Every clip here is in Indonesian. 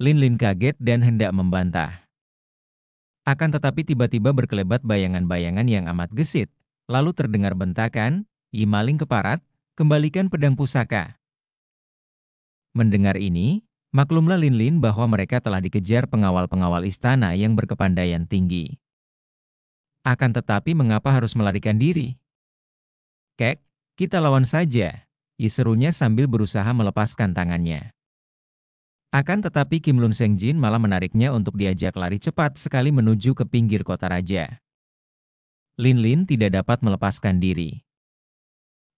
Lin Lin kaget dan hendak membantah. Akan tetapi tiba-tiba berkelebat bayangan-bayangan yang amat gesit. Lalu terdengar bentakan, "Yi maling keparat, kembalikan pedang pusaka." Mendengar ini, maklumlah Lin Lin bahwa mereka telah dikejar pengawal-pengawal istana yang berkepandaian tinggi. Akan tetapi mengapa harus melarikan diri? "Kek, kita lawan saja," Yi serunya sambil berusaha melepaskan tangannya. Akan tetapi Kim Lun Seng Jin malah menariknya untuk diajak lari cepat sekali menuju ke pinggir kota raja. Lin Lin tidak dapat melepaskan diri.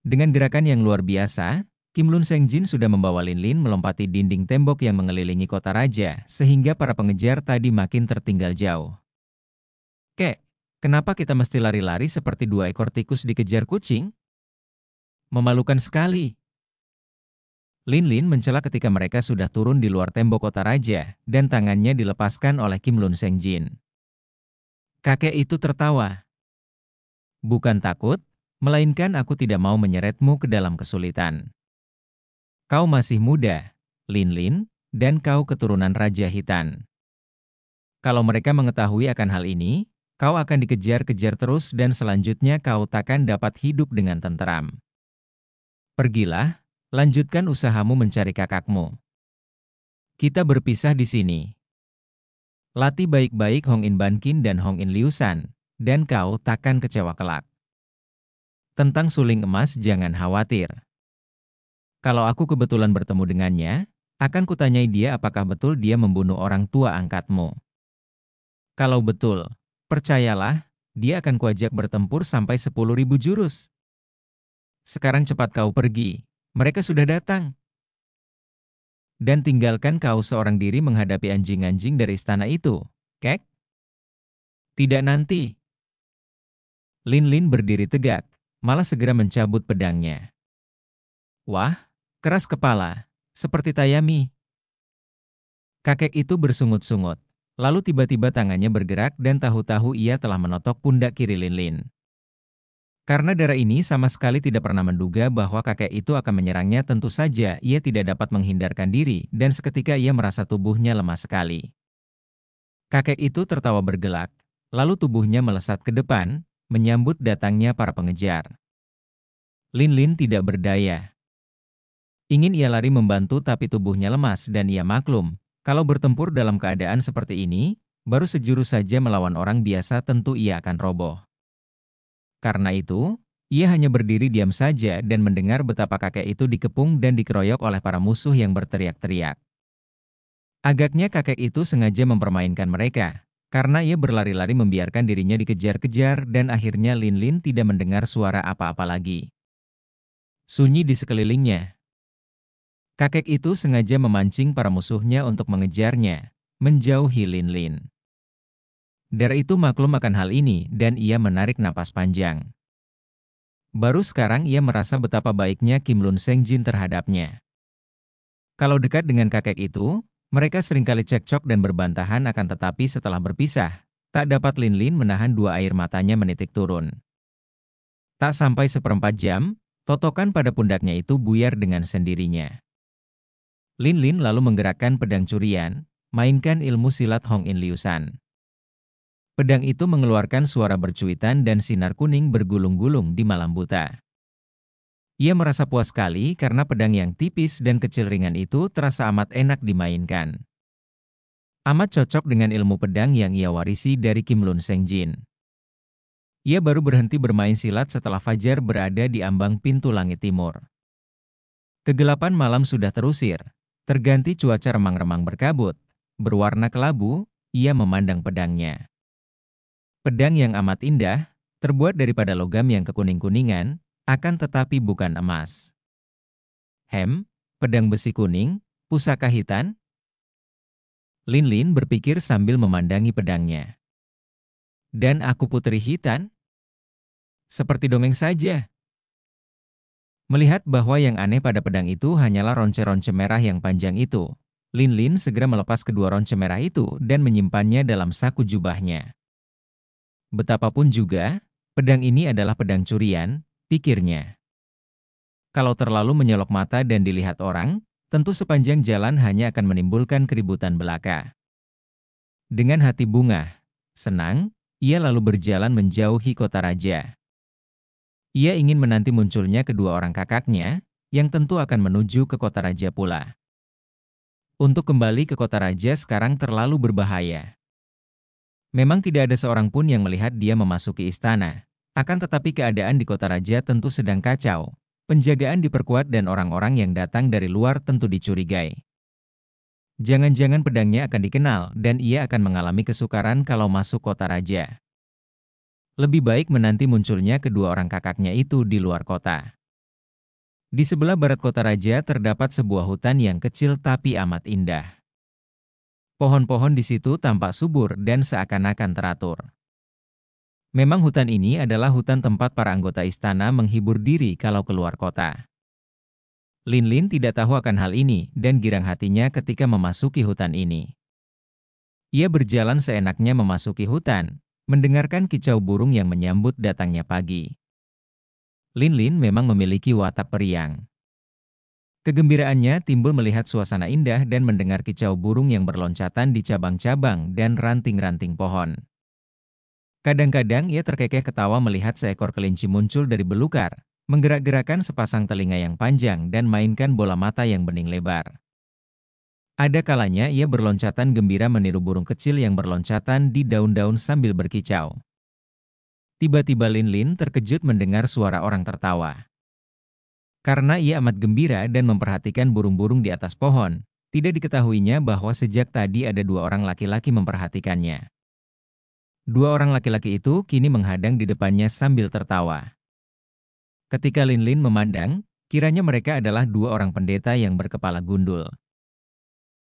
Dengan gerakan yang luar biasa, Kim Lun Seng Jin sudah membawa Lin Lin melompati dinding tembok yang mengelilingi kota raja, sehingga para pengejar tadi makin tertinggal jauh. "Kek, kenapa kita mesti lari-lari seperti dua ekor tikus dikejar kucing? Memalukan sekali." Lin Lin mencela ketika mereka sudah turun di luar tembok kota raja, dan tangannya dilepaskan oleh Kim Lun Seng Jin. Kakek itu tertawa. "Bukan takut, melainkan aku tidak mau menyeretmu ke dalam kesulitan. Kau masih muda, Lin Lin, dan kau keturunan Raja Hitan. Kalau mereka mengetahui akan hal ini, kau akan dikejar-kejar terus dan selanjutnya kau takkan dapat hidup dengan tenteram. Pergilah, lanjutkan usahamu mencari kakakmu. Kita berpisah di sini. Latih baik-baik Hong In Bankin dan Hong In Liusan, dan kau takkan kecewa kelak. Tentang suling emas jangan khawatir. Kalau aku kebetulan bertemu dengannya, akan kutanyai dia apakah betul dia membunuh orang tua angkatmu. Kalau betul, percayalah, dia akan kuajak bertempur sampai 10.000 jurus. Sekarang cepat kau pergi, mereka sudah datang. Dan tinggalkan kau seorang diri menghadapi anjing-anjing dari istana itu, Kek? Tidak nanti." Lin Lin berdiri tegak, malah segera mencabut pedangnya. Wah, keras kepala, seperti Tayami. Kakek itu bersungut-sungut, lalu tiba-tiba tangannya bergerak dan tahu-tahu ia telah menotok pundak kiri Lin Lin. Karena darah ini sama sekali tidak pernah menduga bahwa kakek itu akan menyerangnya, tentu saja ia tidak dapat menghindarkan diri dan seketika ia merasa tubuhnya lemah sekali. Kakek itu tertawa bergelak, lalu tubuhnya melesat ke depan, menyambut datangnya para pengejar. Lin Lin tidak berdaya. Ingin ia lari membantu tapi tubuhnya lemas dan ia maklum, kalau bertempur dalam keadaan seperti ini, baru sejurus saja melawan orang biasa tentu ia akan roboh. Karena itu, ia hanya berdiri diam saja dan mendengar betapa kakek itu dikepung dan dikeroyok oleh para musuh yang berteriak-teriak. Agaknya kakek itu sengaja mempermainkan mereka, karena ia berlari-lari membiarkan dirinya dikejar-kejar dan akhirnya Lin Lin tidak mendengar suara apa-apa lagi. Sunyi di sekelilingnya. Kakek itu sengaja memancing para musuhnya untuk mengejarnya, menjauhi Lin Lin. Darah itu maklum akan hal ini dan ia menarik napas panjang. Baru sekarang ia merasa betapa baiknya Kim Lun Seng Jin terhadapnya. Kalau dekat dengan kakek itu, mereka seringkali cekcok dan berbantahan, akan tetapi setelah berpisah, tak dapat Lin Lin menahan dua air matanya menitik turun. Tak sampai seperempat jam, totokan pada pundaknya itu buyar dengan sendirinya. Lin Lin lalu menggerakkan pedang curian, mainkan ilmu silat Hong In Liusan. Pedang itu mengeluarkan suara bercuitan dan sinar kuning bergulung-gulung di malam buta. Ia merasa puas sekali karena pedang yang tipis dan kecil ringan itu terasa amat enak dimainkan. Amat cocok dengan ilmu pedang yang ia warisi dari Kim Lun Seng Jin. Ia baru berhenti bermain silat setelah fajar berada di ambang pintu langit timur. Kegelapan malam sudah terusir, terganti cuaca remang-remang berkabut, berwarna kelabu, ia memandang pedangnya. Pedang yang amat indah, terbuat daripada logam yang kekuning-kuningan, akan tetapi bukan emas. Pedang besi kuning, pusaka hitan? Lin Lin berpikir sambil memandangi pedangnya. Dan aku putri hitan? Seperti dongeng saja. Melihat bahwa yang aneh pada pedang itu hanyalah ronce-ronce merah yang panjang itu, Lin Lin segera melepas kedua ronce merah itu dan menyimpannya dalam saku jubahnya. Betapapun juga, pedang ini adalah pedang curian, pikirnya. Kalau terlalu menyolok mata dan dilihat orang, Tentu sepanjang jalan hanya akan menimbulkan keributan belaka. Dengan hati bunga, senang, ia lalu berjalan menjauhi kota raja. Ia ingin menanti munculnya kedua orang kakaknya, yang tentu akan menuju ke kota raja pula. Untuk kembali ke kota raja sekarang terlalu berbahaya. Memang tidak ada seorang pun yang melihat dia memasuki istana. Akan tetapi keadaan di kota raja tentu sedang kacau. Penjagaan diperkuat dan orang-orang yang datang dari luar tentu dicurigai. Jangan-jangan pedangnya akan dikenal dan ia akan mengalami kesukaran kalau masuk kota raja. Lebih baik menanti munculnya kedua orang kakaknya itu di luar kota. Di sebelah barat kota raja terdapat sebuah hutan yang kecil tapi amat indah. Pohon-pohon di situ tampak subur dan seakan-akan teratur. Memang hutan ini adalah hutan tempat para anggota istana menghibur diri kalau keluar kota. Lin tidak tahu akan hal ini dan girang hatinya ketika memasuki hutan ini. Ia berjalan seenaknya memasuki hutan, mendengarkan kicau burung yang menyambut datangnya pagi. Lin memang memiliki watak periang. Kegembiraannya timbul melihat suasana indah dan mendengar kicau burung yang berloncatan di cabang-cabang dan ranting-ranting pohon. Kadang-kadang ia terkekeh ketawa melihat seekor kelinci muncul dari belukar, menggerak-gerakan sepasang telinga yang panjang dan mainkan bola mata yang bening lebar. Ada kalanya ia berloncatan gembira meniru burung kecil yang berloncatan di daun-daun sambil berkicau. Tiba-tiba Lin terkejut mendengar suara orang tertawa. Karena ia amat gembira dan memperhatikan burung-burung di atas pohon, tidak diketahuinya bahwa sejak tadi ada dua orang laki-laki memperhatikannya. Dua orang laki-laki itu kini menghadang di depannya sambil tertawa. Ketika Lin memandang, kiranya mereka adalah dua orang pendeta yang berkepala gundul.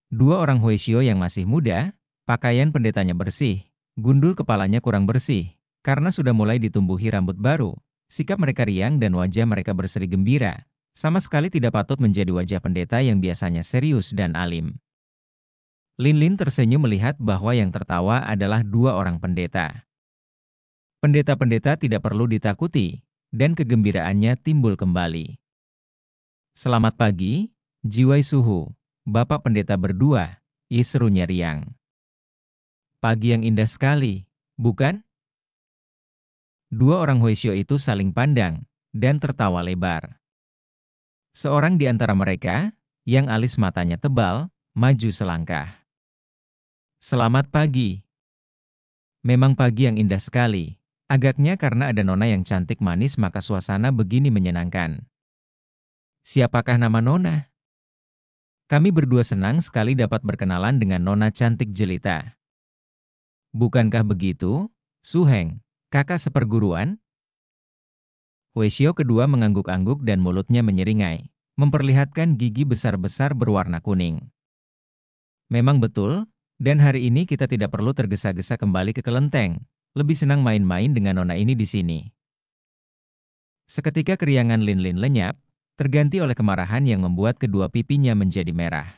Dua orang Huaishio yang masih muda, pakaian pendetanya bersih, gundul kepalanya kurang bersih, karena sudah mulai ditumbuhi rambut baru. Sikap mereka riang dan wajah mereka berseri gembira, sama sekali tidak patut menjadi wajah pendeta yang biasanya serius dan alim. Lin tersenyum melihat bahwa yang tertawa adalah dua orang pendeta. Pendeta-pendeta tidak perlu ditakuti, dan kegembiraannya timbul kembali. Selamat pagi, Jiwai Suhu, Bapak Pendeta berdua, serunya riang. Pagi yang indah sekali, bukan? Dua orang Huaishio itu saling pandang, dan tertawa lebar. Seorang di antara mereka, yang alis matanya tebal, maju selangkah. Selamat pagi. Memang pagi yang indah sekali. Agaknya karena ada nona yang cantik manis maka suasana begini menyenangkan. Siapakah nama nona? Kami berdua senang sekali dapat berkenalan dengan nona cantik jelita. Bukankah begitu, Su Heng, kakak seperguruan? Huaishio kedua mengangguk-angguk dan mulutnya menyeringai, memperlihatkan gigi besar-besar berwarna kuning. Memang betul. Dan hari ini kita tidak perlu tergesa-gesa kembali ke kelenteng, lebih senang main-main dengan nona ini di sini. Seketika keriangan Lin lenyap, terganti oleh kemarahan yang membuat kedua pipinya menjadi merah.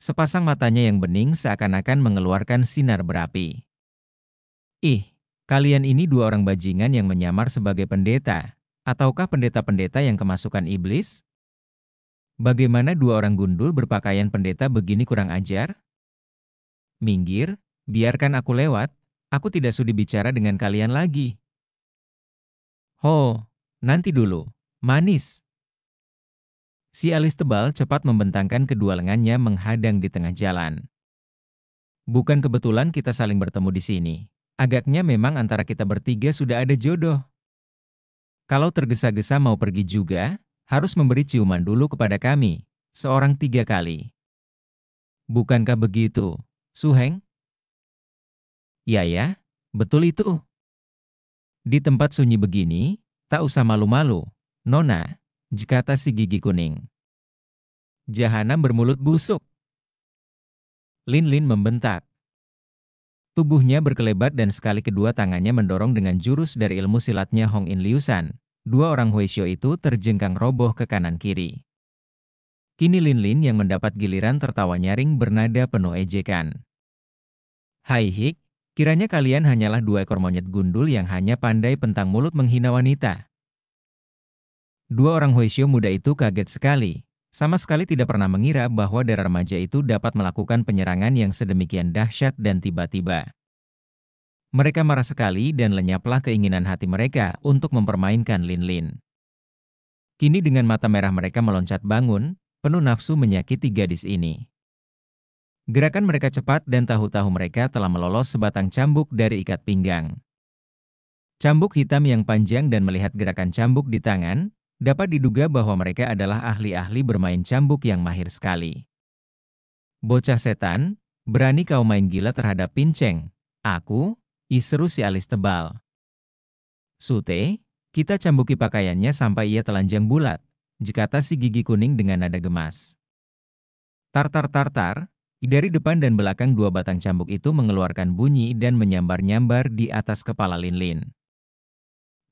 Sepasang matanya yang bening seakan-akan mengeluarkan sinar berapi. Ih, kalian ini dua orang bajingan yang menyamar sebagai pendeta, ataukah pendeta-pendeta yang kemasukan iblis? Bagaimana dua orang gundul berpakaian pendeta begini kurang ajar? Minggir, biarkan aku lewat, aku tidak sudi bicara dengan kalian lagi. Ho, nanti dulu, manis. Si alis tebal cepat membentangkan kedua lengannya menghadang di tengah jalan. Bukan kebetulan kita saling bertemu di sini. Agaknya memang antara kita bertiga sudah ada jodoh. Kalau tergesa-gesa mau pergi juga, harus memberi ciuman dulu kepada kami, seorang 3 kali. Bukankah begitu, Su Heng? Ya, betul itu. Di tempat sunyi begini, tak usah malu-malu, nona, kata si gigi kuning. Jahanam bermulut busuk. Lin membentak. Tubuhnya berkelebat dan sekali kedua tangannya mendorong dengan jurus dari ilmu silatnya Hong In Liusan. Dua orang Huaishio itu terjengkang roboh ke kanan-kiri. Kini Lin yang mendapat giliran tertawa nyaring bernada penuh ejekan. Hai Hik, kiranya kalian hanyalah dua ekor monyet gundul yang hanya pandai pentang mulut menghina wanita. Dua orang Huaishio muda itu kaget sekali, Sama sekali tidak pernah mengira bahwa darah remaja itu dapat melakukan penyerangan yang sedemikian dahsyat dan tiba-tiba. Mereka marah sekali dan lenyaplah keinginan hati mereka untuk mempermainkan Lin. Kini dengan mata merah mereka meloncat bangun, penuh nafsu menyakiti gadis ini. Gerakan mereka cepat dan tahu-tahu mereka telah melolos sebatang cambuk dari ikat pinggang. Cambuk hitam yang panjang dan melihat gerakan cambuk di tangan, dapat diduga bahwa mereka adalah ahli-ahli bermain cambuk yang mahir sekali. Bocah setan, berani kau main gila terhadap Pinceng? Aku? Seru si alis tebal. Sute, kita cambuki pakaiannya sampai ia telanjang bulat, kata si gigi kuning dengan nada gemas. Tar, dari depan dan belakang dua batang cambuk itu mengeluarkan bunyi dan menyambar-nyambar di atas kepala Lin.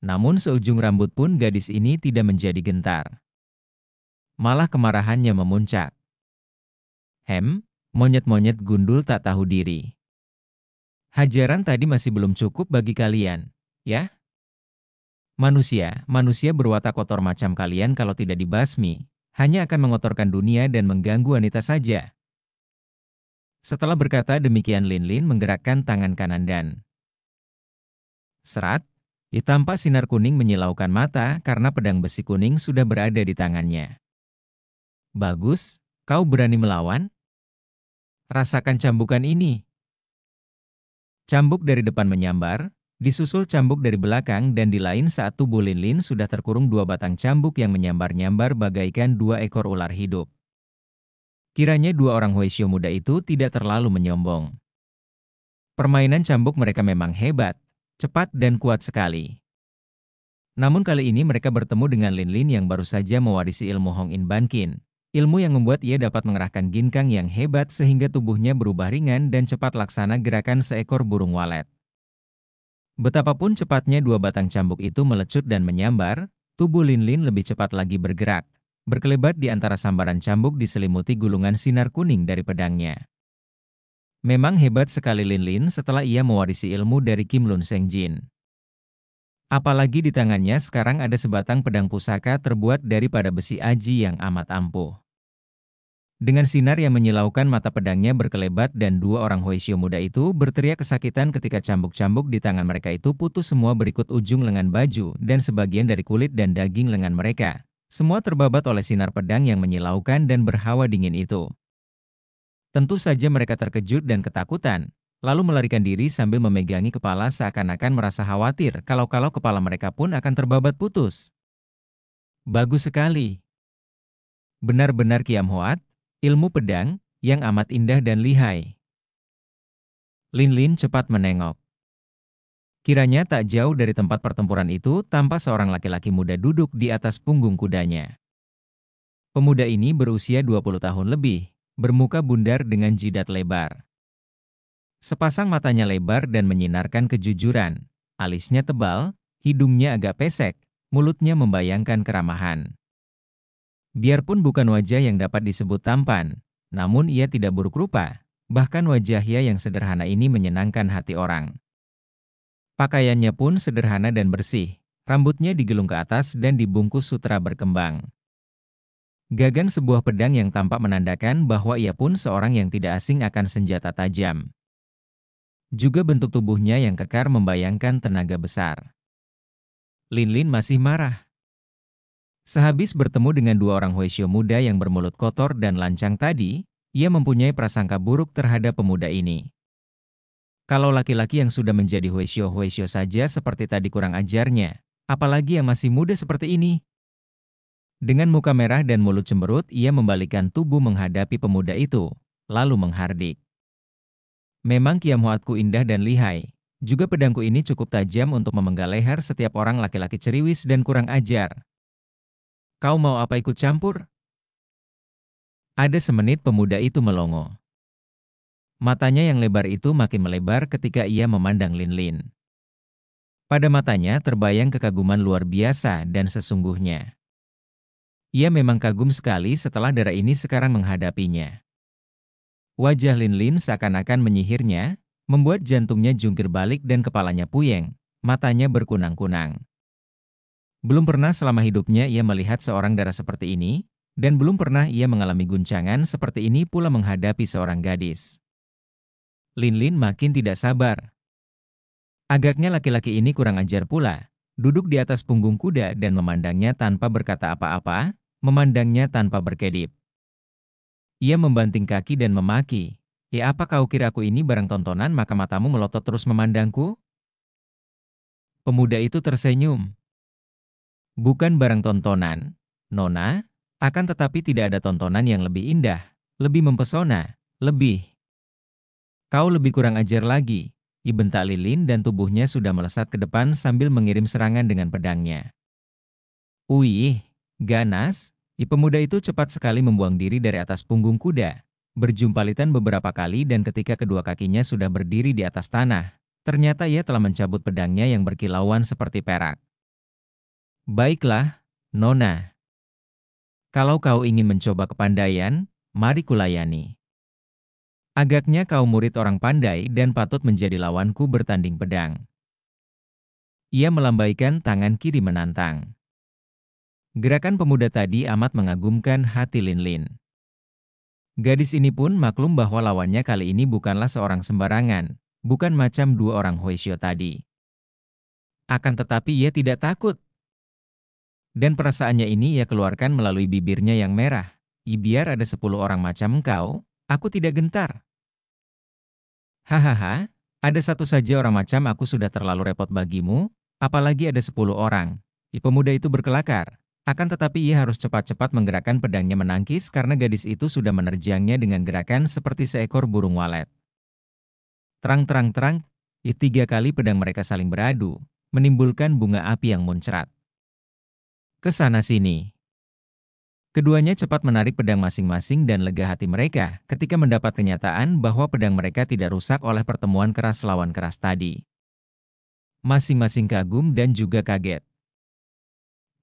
Namun seujung rambut pun gadis ini tidak menjadi gentar. Malah kemarahannya memuncak. Monyet-monyet gundul tak tahu diri. Hajaran tadi masih belum cukup bagi kalian, ya? Manusia berwatak kotor macam kalian kalau tidak dibasmi, hanya akan mengotorkan dunia dan mengganggu wanita saja. Setelah berkata demikian Lin menggerakkan tangan kanan dan serat, tampak sinar kuning menyilaukan mata karena pedang besi kuning sudah berada di tangannya. Bagus, kau berani melawan? Rasakan cambukan ini. Cambuk dari depan menyambar, disusul cambuk dari belakang dan di lain saat tubuh Lin sudah terkurung dua batang cambuk yang menyambar-nyambar bagaikan dua ekor ular hidup. Kiranya dua orang Huaishou muda itu tidak terlalu menyombong. Permainan cambuk mereka memang hebat, cepat dan kuat sekali. Namun kali ini mereka bertemu dengan Lin yang baru saja mewarisi ilmu Hong In Ban Qin. Ilmu yang membuat ia dapat mengerahkan ginkang yang hebat sehingga tubuhnya berubah ringan dan cepat laksana gerakan seekor burung walet. Betapapun cepatnya dua batang cambuk itu melecut dan menyambar, tubuh Lin lebih cepat lagi bergerak, berkelebat di antara sambaran cambuk diselimuti gulungan sinar kuning dari pedangnya. Memang hebat sekali Lin setelah ia mewarisi ilmu dari Kim Lun Seng Jin. Apalagi di tangannya sekarang ada sebatang pedang pusaka terbuat daripada besi aji yang amat ampuh. Dengan sinar yang menyilaukan mata pedangnya berkelebat dan dua orang Huaishou muda itu berteriak kesakitan ketika cambuk-cambuk di tangan mereka itu putus semua berikut ujung lengan baju dan sebagian dari kulit dan daging lengan mereka. Semua terbabat oleh sinar pedang yang menyilaukan dan berhawa dingin itu. Tentu saja mereka terkejut dan ketakutan. Lalu melarikan diri sambil memegangi kepala seakan-akan merasa khawatir kalau kepala mereka pun akan terbabat putus. Bagus sekali. Benar-benar Kiam Hoat, ilmu pedang, yang amat indah dan lihai. Lin cepat menengok. Kiranya tak jauh dari tempat pertempuran itu tampak seorang laki-laki muda duduk di atas punggung kudanya. Pemuda ini berusia 20 tahun lebih, bermuka bundar dengan jidat lebar. Sepasang matanya lebar dan menyinarkan kejujuran, alisnya tebal, hidungnya agak pesek, mulutnya membayangkan keramahan. Biarpun bukan wajah yang dapat disebut tampan, namun ia tidak buruk rupa, bahkan wajahnya yang sederhana ini menyenangkan hati orang. Pakaiannya pun sederhana dan bersih, rambutnya digulung ke atas dan dibungkus sutra berkembang. Gagang sebuah pedang yang tampak menandakan bahwa ia pun seorang yang tidak asing akan senjata tajam. Juga bentuk tubuhnya yang kekar membayangkan tenaga besar. Lin masih marah. Sehabis bertemu dengan dua orang Huaishou muda yang bermulut kotor dan lancang tadi, ia mempunyai prasangka buruk terhadap pemuda ini. Kalau laki-laki yang sudah menjadi Huaishou saja seperti tadi kurang ajarnya, apalagi yang masih muda seperti ini. Dengan muka merah dan mulut cemberut, ia membalikkan tubuh menghadapi pemuda itu, lalu menghardik. Memang Kiam Hoatku indah dan lihai, juga pedangku ini cukup tajam untuk memenggal leher setiap orang laki-laki ceriwis dan kurang ajar. Kau mau apa ikut campur? Ada semenit pemuda itu melongo. Matanya yang lebar itu makin melebar ketika ia memandang Lin. Pada matanya terbayang kekaguman luar biasa dan sesungguhnya. Ia memang kagum sekali setelah darah ini sekarang menghadapinya. Wajah Lin seakan-akan menyihirnya, membuat jantungnya jungkir balik dan kepalanya puyeng, matanya berkunang-kunang. Belum pernah selama hidupnya ia melihat seorang darah seperti ini, Dan belum pernah ia mengalami guncangan seperti ini pula menghadapi seorang gadis. Linlin makin tidak sabar. Agaknya laki-laki ini kurang ajar pula. Duduk di atas punggung kuda dan memandangnya tanpa berkata apa-apa, memandangnya tanpa berkedip. Ia membanting kaki dan memaki. Ya apa kau kira aku ini barang tontonan maka matamu melotot terus memandangku? Pemuda itu tersenyum. Bukan barang tontonan, Nona, akan tetapi tidak ada tontonan yang lebih indah, lebih mempesona, lebih. Kau lebih kurang ajar lagi, ibentak Lilin dan tubuhnya sudah melesat ke depan sambil mengirim serangan dengan pedangnya. Wih, ganas, pemuda itu cepat sekali membuang diri dari atas punggung kuda. Berjumpalitan beberapa kali dan ketika kedua kakinya sudah berdiri di atas tanah, ternyata ia telah mencabut pedangnya yang berkilauan seperti perak. Baiklah, Nona. Kalau kau ingin mencoba kepandaian, mari kulayani. Agaknya kau murid orang pandai dan patut menjadi lawanku bertanding pedang. Ia melambaikan tangan kiri menantang. Gerakan pemuda tadi amat mengagumkan hati Linlin. Gadis ini pun maklum bahwa lawannya kali ini bukanlah seorang sembarangan, bukan macam dua orang Huaishou tadi. Akan tetapi ia tidak takut. Dan perasaannya ini ia keluarkan melalui bibirnya yang merah. Biar ada 10 orang macam engkau, aku tidak gentar. Hahaha, ada satu saja orang macam aku sudah terlalu repot bagimu, apalagi ada 10 orang. Pemuda itu berkelakar. Akan tetapi ia harus cepat-cepat menggerakkan pedangnya menangkis karena gadis itu sudah menerjangnya dengan gerakan seperti seekor burung walet. Terang-terang-terang, 3 kali pedang mereka saling beradu, menimbulkan bunga api yang muncrat. Ke sana-sini. Keduanya cepat menarik pedang masing-masing dan lega hati mereka ketika mendapat kenyataan bahwa pedang mereka tidak rusak oleh pertemuan keras lawan keras tadi. Masing-masing kagum dan juga kaget.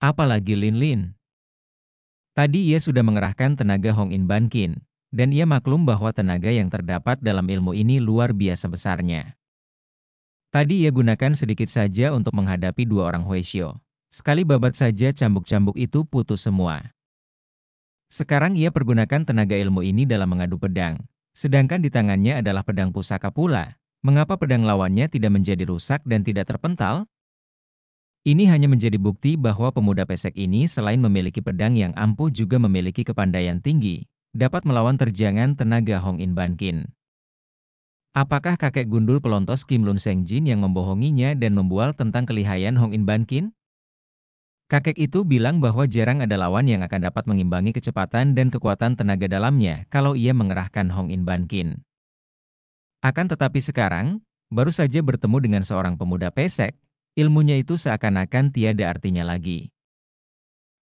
Apalagi Linlin. Tadi ia sudah mengerahkan tenaga Hong In Ban Kin, dan ia maklum bahwa tenaga yang terdapat dalam ilmu ini luar biasa besarnya. Tadi ia gunakan sedikit saja untuk menghadapi 2 orang Huaishou. Sekali babat saja cambuk-cambuk itu putus semua. Sekarang ia pergunakan tenaga ilmu ini dalam mengadu pedang, sedangkan di tangannya adalah pedang pusaka pula. Mengapa pedang lawannya tidak menjadi rusak dan tidak terpental? Ini hanya menjadi bukti bahwa pemuda pesek ini selain memiliki pedang yang ampuh juga memiliki kepandaian tinggi, dapat melawan terjangan tenaga Hong In Ban Kin. Apakah kakek gundul pelontos Kim Lun Seng Jin yang membohonginya dan membual tentang kelihayan Hong In Ban Kin? Kakek itu bilang bahwa jarang ada lawan yang akan dapat mengimbangi kecepatan dan kekuatan tenaga dalamnya kalau ia mengerahkan Hong In Ban Kin. Akan tetapi sekarang, baru saja bertemu dengan seorang pemuda pesek, ilmunya itu seakan-akan tiada artinya lagi.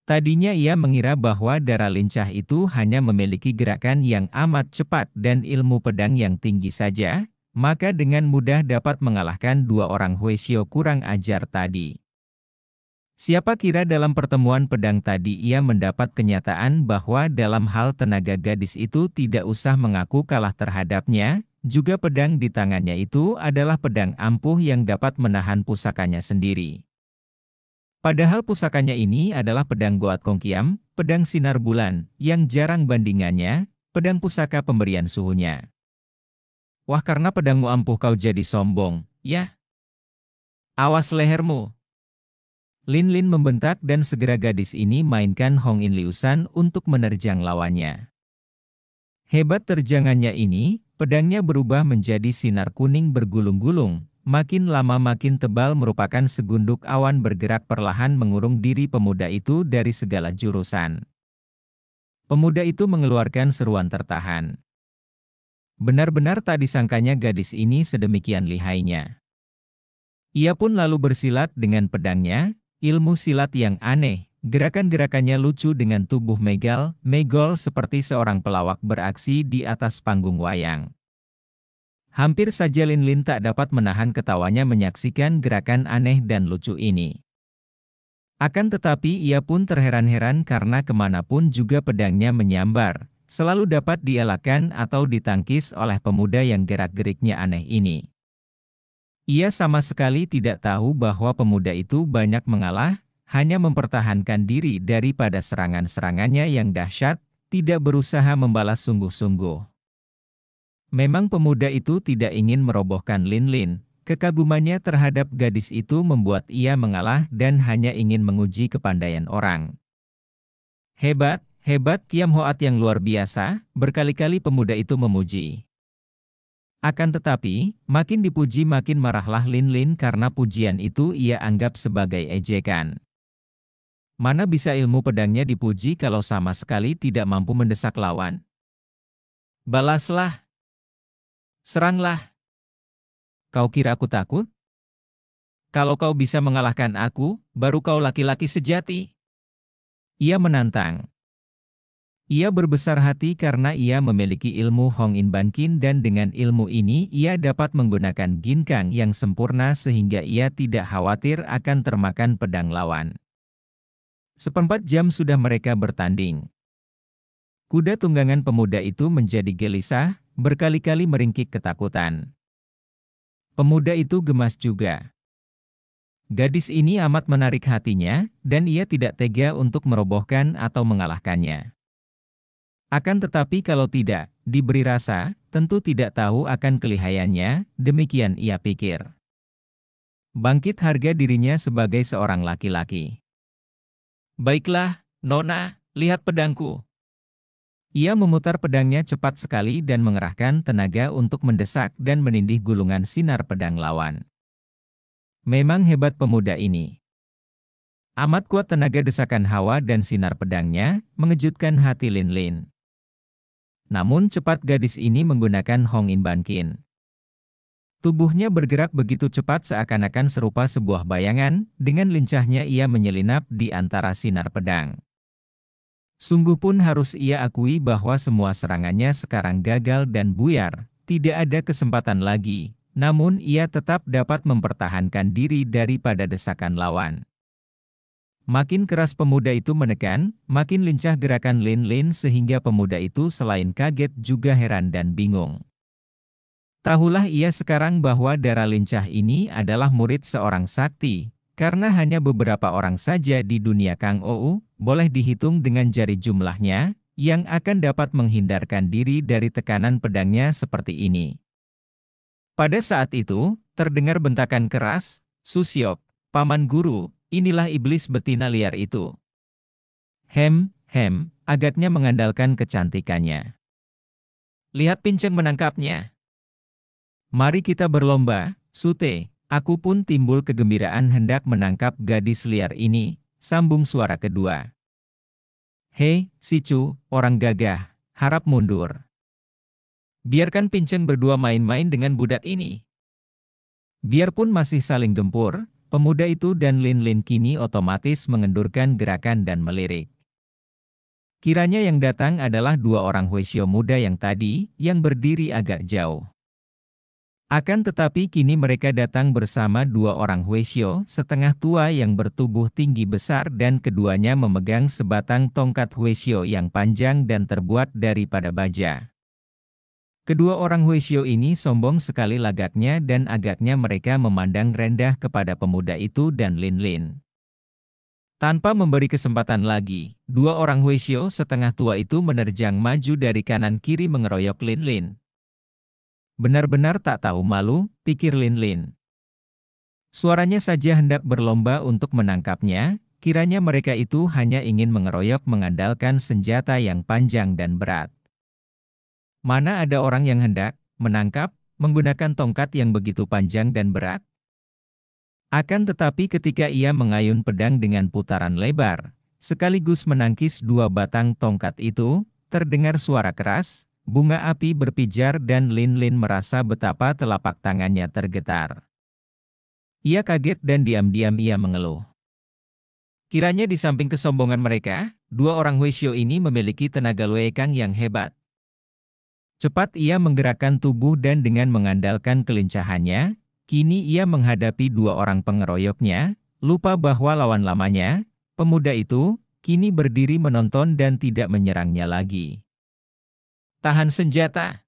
Tadinya ia mengira bahwa darah lincah itu hanya memiliki gerakan yang amat cepat dan ilmu pedang yang tinggi saja, maka dengan mudah dapat mengalahkan 2 orang Huaishou kurang ajar tadi. Siapa kira dalam pertemuan pedang tadi ia mendapat kenyataan bahwa dalam hal tenaga gadis itu tidak usah mengaku kalah terhadapnya, juga pedang di tangannya itu adalah pedang ampuh yang dapat menahan pusakanya sendiri. Padahal pusakanya ini adalah pedang Goat Kong Kiam, pedang sinar bulan, yang jarang bandingannya, pedang pusaka pemberian suhunya. Wah, karena pedangmu ampuh kau jadi sombong, ya? Awas lehermu! Linlin membentak dan segera gadis ini mainkan Hong In Liusan untuk menerjang lawannya. Hebat terjangannya ini, pedangnya berubah menjadi sinar kuning bergulung-gulung, makin lama makin tebal merupakan segunduk awan bergerak perlahan mengurung diri pemuda itu dari segala jurusan. Pemuda itu mengeluarkan seruan tertahan. Benar-benar tak disangkanya gadis ini sedemikian lihainya. Ia pun lalu bersilat dengan pedangnya, ilmu silat yang aneh. Gerakan-gerakannya lucu dengan tubuh megol seperti seorang pelawak beraksi di atas panggung wayang. Hampir saja Linlin tak dapat menahan ketawanya menyaksikan gerakan aneh dan lucu ini. Akan tetapi ia pun terheran-heran karena kemanapun juga pedangnya menyambar, selalu dapat dielakkan atau ditangkis oleh pemuda yang gerak-geriknya aneh ini. Ia sama sekali tidak tahu bahwa pemuda itu banyak mengalah, hanya mempertahankan diri daripada serangan-serangannya yang dahsyat, tidak berusaha membalas sungguh-sungguh. Memang pemuda itu tidak ingin merobohkan Lin Lin. Kekagumannya terhadap gadis itu membuat ia mengalah dan hanya ingin menguji kepandaian orang. Hebat, hebat Kiam Hoat yang luar biasa, berkali-kali pemuda itu memuji. Akan tetapi, makin dipuji makin marahlah Lin Lin karena pujian itu ia anggap sebagai ejekan. Mana bisa ilmu pedangnya dipuji kalau sama sekali tidak mampu mendesak lawan? Balaslah! Seranglah! Kau kira aku takut? Kalau kau bisa mengalahkan aku, baru kau laki-laki sejati. Ia menantang. Ia berbesar hati karena ia memiliki ilmu Hong In Ban Kin dan dengan ilmu ini ia dapat menggunakan ginkang yang sempurna sehingga ia tidak khawatir akan termakan pedang lawan. Seperempat jam sudah mereka bertanding. Kuda tunggangan pemuda itu menjadi gelisah, berkali-kali meringkik ketakutan. Pemuda itu gemas juga. Gadis ini amat menarik hatinya, dan ia tidak tega untuk merobohkan atau mengalahkannya. Akan tetapi kalau tidak diberi rasa, tentu tidak tahu akan kelihayannya, demikian ia pikir. Bangkit harga dirinya sebagai seorang laki-laki. Baiklah, Nona, lihat pedangku. Ia memutar pedangnya cepat sekali dan mengerahkan tenaga untuk mendesak dan menindih gulungan sinar pedang lawan. Memang hebat pemuda ini. Amat kuat tenaga desakan hawa dan sinar pedangnya, mengejutkan hati Lin Lin. Namun cepat gadis ini menggunakan Hong In Ban Kin. Tubuhnya bergerak begitu cepat seakan-akan serupa sebuah bayangan, dengan lincahnya ia menyelinap di antara sinar pedang. Sungguh pun harus ia akui bahwa semua serangannya sekarang gagal dan buyar, tidak ada kesempatan lagi, namun ia tetap dapat mempertahankan diri daripada desakan lawan. Makin keras pemuda itu menekan, makin lincah gerakan Lin Lin sehingga pemuda itu selain kaget juga heran dan bingung. Tahulah ia sekarang bahwa darah lincah ini adalah murid seorang sakti, karena hanya beberapa orang saja di dunia Kang Ou, boleh dihitung dengan jari jumlahnya, yang akan dapat menghindarkan diri dari tekanan pedangnya seperti ini. Pada saat itu, terdengar bentakan keras, "Susyok, paman guru, inilah iblis betina liar itu." Agaknya mengandalkan kecantikannya. Lihat Pinceng menangkapnya. Mari kita berlomba, Sute. Aku pun timbul kegembiraan hendak menangkap gadis liar ini, sambung suara kedua. Hei, Sicu, orang gagah, harap mundur. Biarkan Pinceng berdua main-main dengan budak ini. Biarpun masih saling gempur, pemuda itu dan Lin Lin kini otomatis mengendurkan gerakan dan melirik. Kiranya yang datang adalah dua orang Huisyo muda yang tadi, yang berdiri agak jauh. Akan tetapi kini mereka datang bersama dua orang Huisyo setengah tua yang bertubuh tinggi besar dan keduanya memegang sebatang tongkat Huisyo yang panjang dan terbuat daripada baja. Kedua orang Huisyo ini sombong sekali lagaknya dan agaknya mereka memandang rendah kepada pemuda itu dan Lin Lin. Tanpa memberi kesempatan lagi, dua orang Huisyo setengah tua itu menerjang maju dari kanan kiri mengeroyok Lin Lin. Benar-benar tak tahu malu, pikir Lin Lin. Suaranya saja hendak berlomba untuk menangkapnya, kiranya mereka itu hanya ingin mengeroyok mengandalkan senjata yang panjang dan berat. Mana ada orang yang hendak menangkap menggunakan tongkat yang begitu panjang dan berat? Akan tetapi ketika ia mengayun pedang dengan putaran lebar, sekaligus menangkis dua batang tongkat itu, terdengar suara keras, bunga api berpijar dan Lin Lin merasa betapa telapak tangannya tergetar. Ia kaget dan diam-diam ia mengeluh. Kiranya di samping kesombongan mereka, dua orang Huisyo ini memiliki tenaga luekang yang hebat. Cepat ia menggerakkan tubuh dan dengan mengandalkan kelincahannya, kini ia menghadapi dua orang pengeroyoknya, lupa bahwa lawan lamanya, pemuda itu, kini berdiri menonton dan tidak menyerangnya lagi. Tahan senjata.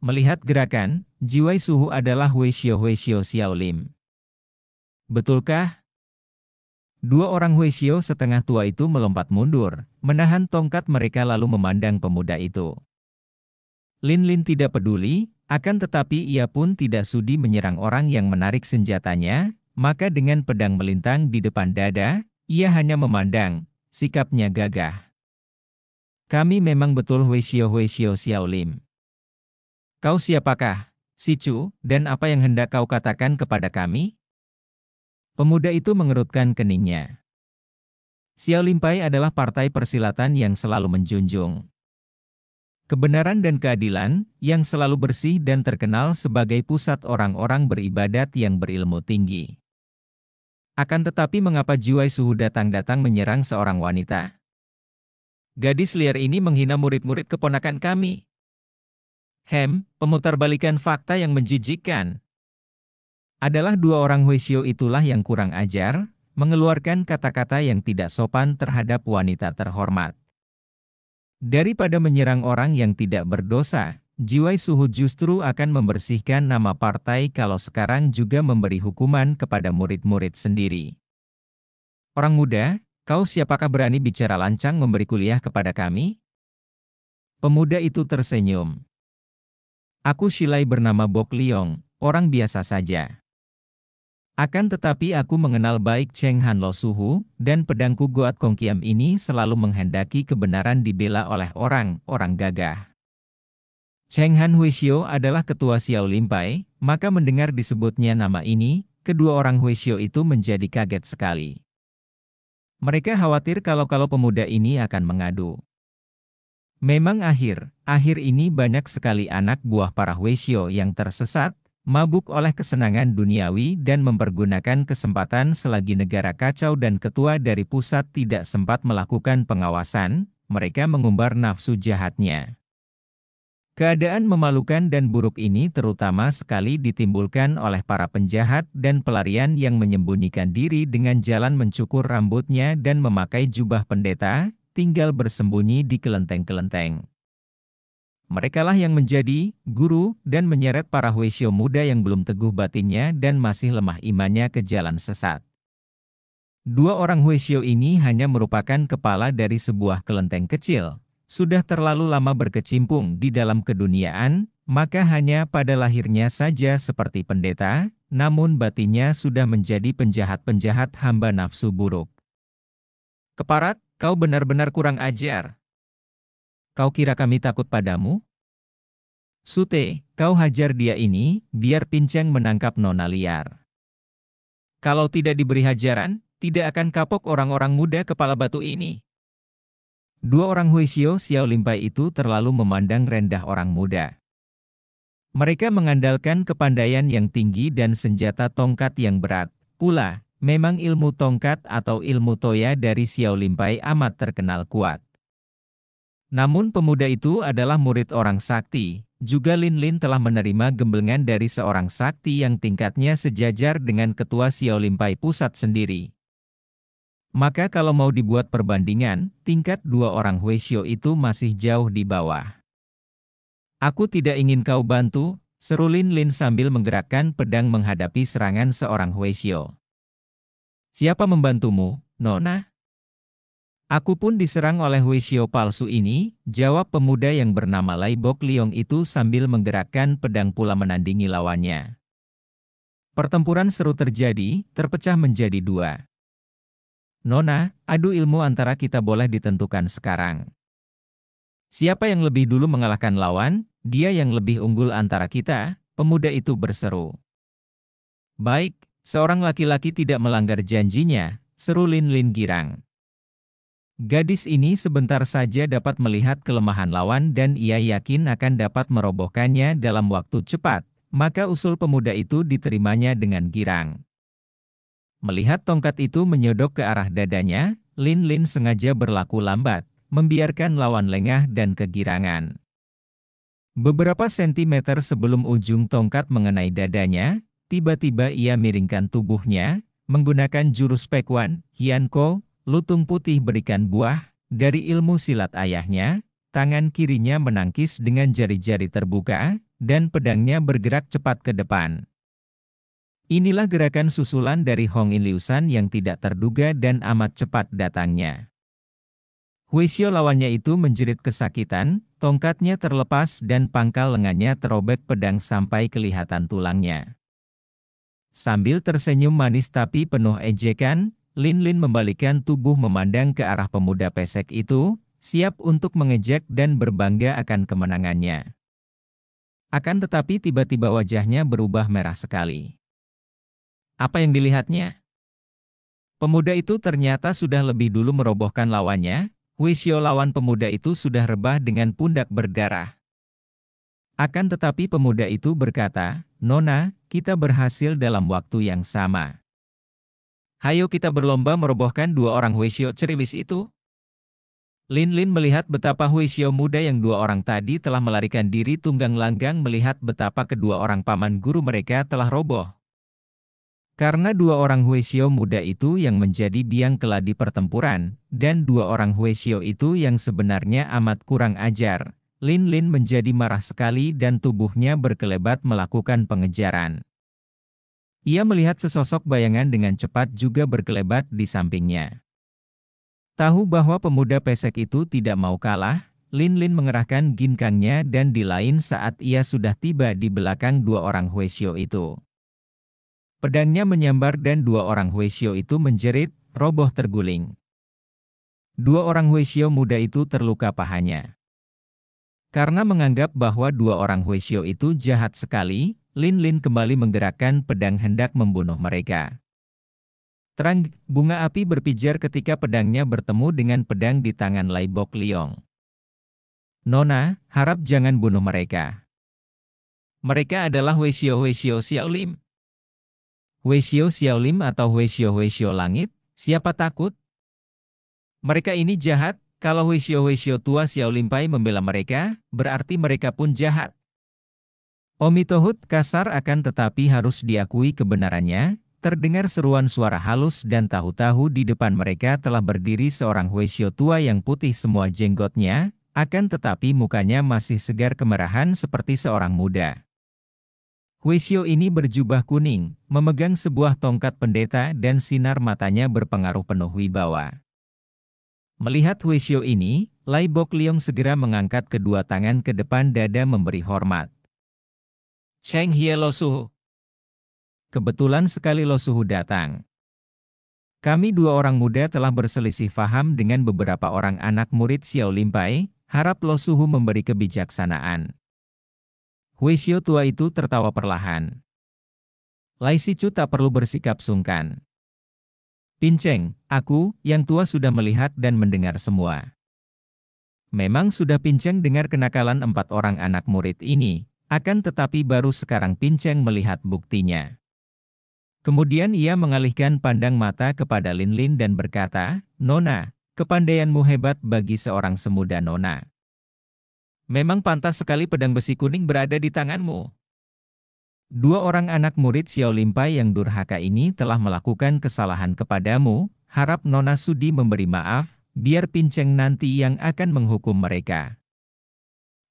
Melihat gerakan, Jiwai Suhu adalah Huisyo Xiao Lim. Betulkah? Dua orang Huishio setengah tua itu melompat mundur, menahan tongkat mereka lalu memandang pemuda itu. Lin Lin tidak peduli, akan tetapi ia pun tidak sudi menyerang orang yang menarik senjatanya, maka dengan pedang melintang di depan dada, ia hanya memandang, sikapnya gagah. Kami memang betul Huishio Xiao Lim. Kau siapakah, Si Chu, dan apa yang hendak kau katakan kepada kami? Pemuda itu mengerutkan keningnya. Xiao Limpai adalah partai persilatan yang selalu menjunjung kebenaran dan keadilan, yang selalu bersih dan terkenal sebagai pusat orang-orang beribadat yang berilmu tinggi. Akan tetapi mengapa Jiwai Suhu datang-datang menyerang seorang wanita? Gadis liar ini menghina murid-murid keponakan kami. Pemutarbalikan fakta yang menjijikkan. Adalah dua orang Huishio itulah yang kurang ajar, mengeluarkan kata-kata yang tidak sopan terhadap wanita terhormat. Daripada menyerang orang yang tidak berdosa, Jiwai Suhu justru akan membersihkan nama partai kalau sekarang juga memberi hukuman kepada murid-murid sendiri. Orang muda, kau siapakah berani bicara lancang memberi kuliah kepada kami? Pemuda itu tersenyum. Aku Shilai bernama Bok Liong, orang biasa saja. Akan tetapi aku mengenal baik Cheng Han Lo Suhu, dan pedangku Goat Kong Kiam ini selalu menghendaki kebenaran dibela oleh orang-orang gagah. Cheng Han Huishio adalah ketua Xiao Limpai, maka mendengar disebutnya nama ini, kedua orang Huishio itu menjadi kaget sekali. Mereka khawatir kalau pemuda ini akan mengadu. Memang akhir ini banyak sekali anak buah para Huishio yang tersesat, mabuk oleh kesenangan duniawi dan mempergunakan kesempatan selagi negara kacau dan ketua dari pusat tidak sempat melakukan pengawasan, mereka mengumbar nafsu jahatnya. Keadaan memalukan dan buruk ini terutama sekali ditimbulkan oleh para penjahat dan pelarian yang menyembunyikan diri dengan jalan mencukur rambutnya dan memakai jubah pendeta, tinggal bersembunyi di kelenteng-kelenteng. Merekalah yang menjadi guru dan menyeret para Huishio muda yang belum teguh batinnya dan masih lemah imannya ke jalan sesat. Dua orang Huishio ini hanya merupakan kepala dari sebuah kelenteng kecil, sudah terlalu lama berkecimpung di dalam keduniaan, maka hanya pada lahirnya saja seperti pendeta, namun batinnya sudah menjadi penjahat-penjahat hamba nafsu buruk. Keparat, kau benar-benar kurang ajar. Kau kira kami takut padamu? Sute, kau hajar dia ini, biar pincang menangkap nona liar. Kalau tidak diberi hajaran, tidak akan kapok orang-orang muda kepala batu ini. Dua orang Huishio Xiao Limpai itu terlalu memandang rendah orang muda. Mereka mengandalkan kepandaian yang tinggi dan senjata tongkat yang berat. Pula, memang ilmu tongkat atau ilmu toya dari Xiao Limpai amat terkenal kuat. Namun pemuda itu adalah murid orang sakti, juga Lin Lin telah menerima gemblengan dari seorang sakti yang tingkatnya sejajar dengan ketua Xiao Limpai pusat sendiri. Maka kalau mau dibuat perbandingan, tingkat dua orang Huishio itu masih jauh di bawah. Aku tidak ingin kau bantu, seru Lin Lin sambil menggerakkan pedang menghadapi serangan seorang Huishio. Siapa membantumu, Nona? Aku pun diserang oleh Huishio palsu ini, jawab pemuda yang bernama Lai Bok Liong itu sambil menggerakkan pedang pula menandingi lawannya. Pertempuran seru terjadi, terpecah menjadi dua. Nona, adu ilmu antara kita boleh ditentukan sekarang. Siapa yang lebih dulu mengalahkan lawan, dia yang lebih unggul antara kita, pemuda itu berseru. Baik, seorang laki-laki tidak melanggar janjinya, seru Lin Lin girang. Gadis ini sebentar saja dapat melihat kelemahan lawan dan ia yakin akan dapat merobohkannya dalam waktu cepat, maka usul pemuda itu diterimanya dengan girang. Melihat tongkat itu menyodok ke arah dadanya, Lin Lin sengaja berlaku lambat, membiarkan lawan lengah dan kegirangan. Beberapa sentimeter sebelum ujung tongkat mengenai dadanya, tiba-tiba ia miringkan tubuhnya, menggunakan jurus Pekwan, Hian Ko, lutung putih berikan buah, dari ilmu silat ayahnya, tangan kirinya menangkis dengan jari-jari terbuka, dan pedangnya bergerak cepat ke depan. Inilah gerakan susulan dari Hong In Liusan yang tidak terduga dan amat cepat datangnya. Huisyo lawannya itu menjerit kesakitan, tongkatnya terlepas dan pangkal lengannya terobek pedang sampai kelihatan tulangnya. Sambil tersenyum manis tapi penuh ejekan, Lin Lin membalikkan tubuh memandang ke arah pemuda pesek itu, siap untuk mengejek dan berbangga akan kemenangannya. Akan tetapi tiba-tiba wajahnya berubah merah sekali. Apa yang dilihatnya? Pemuda itu ternyata sudah lebih dulu merobohkan lawannya. Huisyo lawan pemuda itu sudah rebah dengan pundak berdarah. Akan tetapi pemuda itu berkata, "Nona, kita berhasil dalam waktu yang sama. Hayo kita berlomba merobohkan dua orang Huisyo ceriwis itu." Lin Lin melihat betapa Huisyo muda yang dua orang tadi telah melarikan diri tunggang langgang melihat betapa kedua orang paman guru mereka telah roboh. Karena dua orang Huisyo muda itu yang menjadi biang keladi pertempuran, dan dua orang Huisyo itu yang sebenarnya amat kurang ajar, Lin Lin menjadi marah sekali dan tubuhnya berkelebat melakukan pengejaran. Ia melihat sesosok bayangan dengan cepat juga berkelebat di sampingnya. Tahu bahwa pemuda pesek itu tidak mau kalah, Lin Lin mengerahkan ginkangnya dan di lain saat ia sudah tiba di belakang dua orang Huisyo itu. Pedangnya menyambar dan dua orang Huisyo itu menjerit, roboh terguling. Dua orang Huisyo muda itu terluka pahanya. Karena menganggap bahwa dua orang Huisyo itu jahat sekali, Lin Lin kembali menggerakkan pedang hendak membunuh mereka. Terang bunga api berpijar ketika pedangnya bertemu dengan pedang di tangan Lai Bok Liong. "Nona, harap jangan bunuh mereka. Mereka adalah Huisyo Xiaolim. Huisyo Xiaolim atau Huisyo Langit, siapa takut? Mereka ini jahat, kalau Huisyo tua Xiaolimpai membela mereka, berarti mereka pun jahat." Omitohut kasar akan tetapi harus diakui kebenarannya, terdengar seruan suara halus dan tahu-tahu di depan mereka telah berdiri seorang Huisyo tua yang putih semua jenggotnya, akan tetapi mukanya masih segar kemerahan seperti seorang muda. Huisyo ini berjubah kuning, memegang sebuah tongkat pendeta dan sinar matanya berpengaruh penuh wibawa. Melihat Huisyo ini, Lai Bok Liong segera mengangkat kedua tangan ke depan dada memberi hormat. "Cheng Hie Lo Suhu." Kebetulan sekali Lo Suhu datang. Kami dua orang muda telah berselisih faham dengan beberapa orang anak murid Xiaolimpai, harap Lo Suhu memberi kebijaksanaan. Huisyo tua itu tertawa perlahan. Lai Sicu tak perlu bersikap sungkan. "Pinceng, aku, yang tua sudah melihat dan mendengar semua." Memang sudah Pinceng dengar kenakalan 4 orang anak murid ini, akan tetapi baru sekarang Pinceng melihat buktinya. Kemudian ia mengalihkan pandang mata kepada Lin Lin dan berkata, "Nona, kepandaianmu hebat bagi seorang semuda Nona. Memang pantas sekali pedang besi kuning berada di tanganmu." Dua orang anak murid Xiaolimpai yang durhaka ini telah melakukan kesalahan kepadamu, harap Nona sudi memberi maaf, biar Pinceng nanti yang akan menghukum mereka.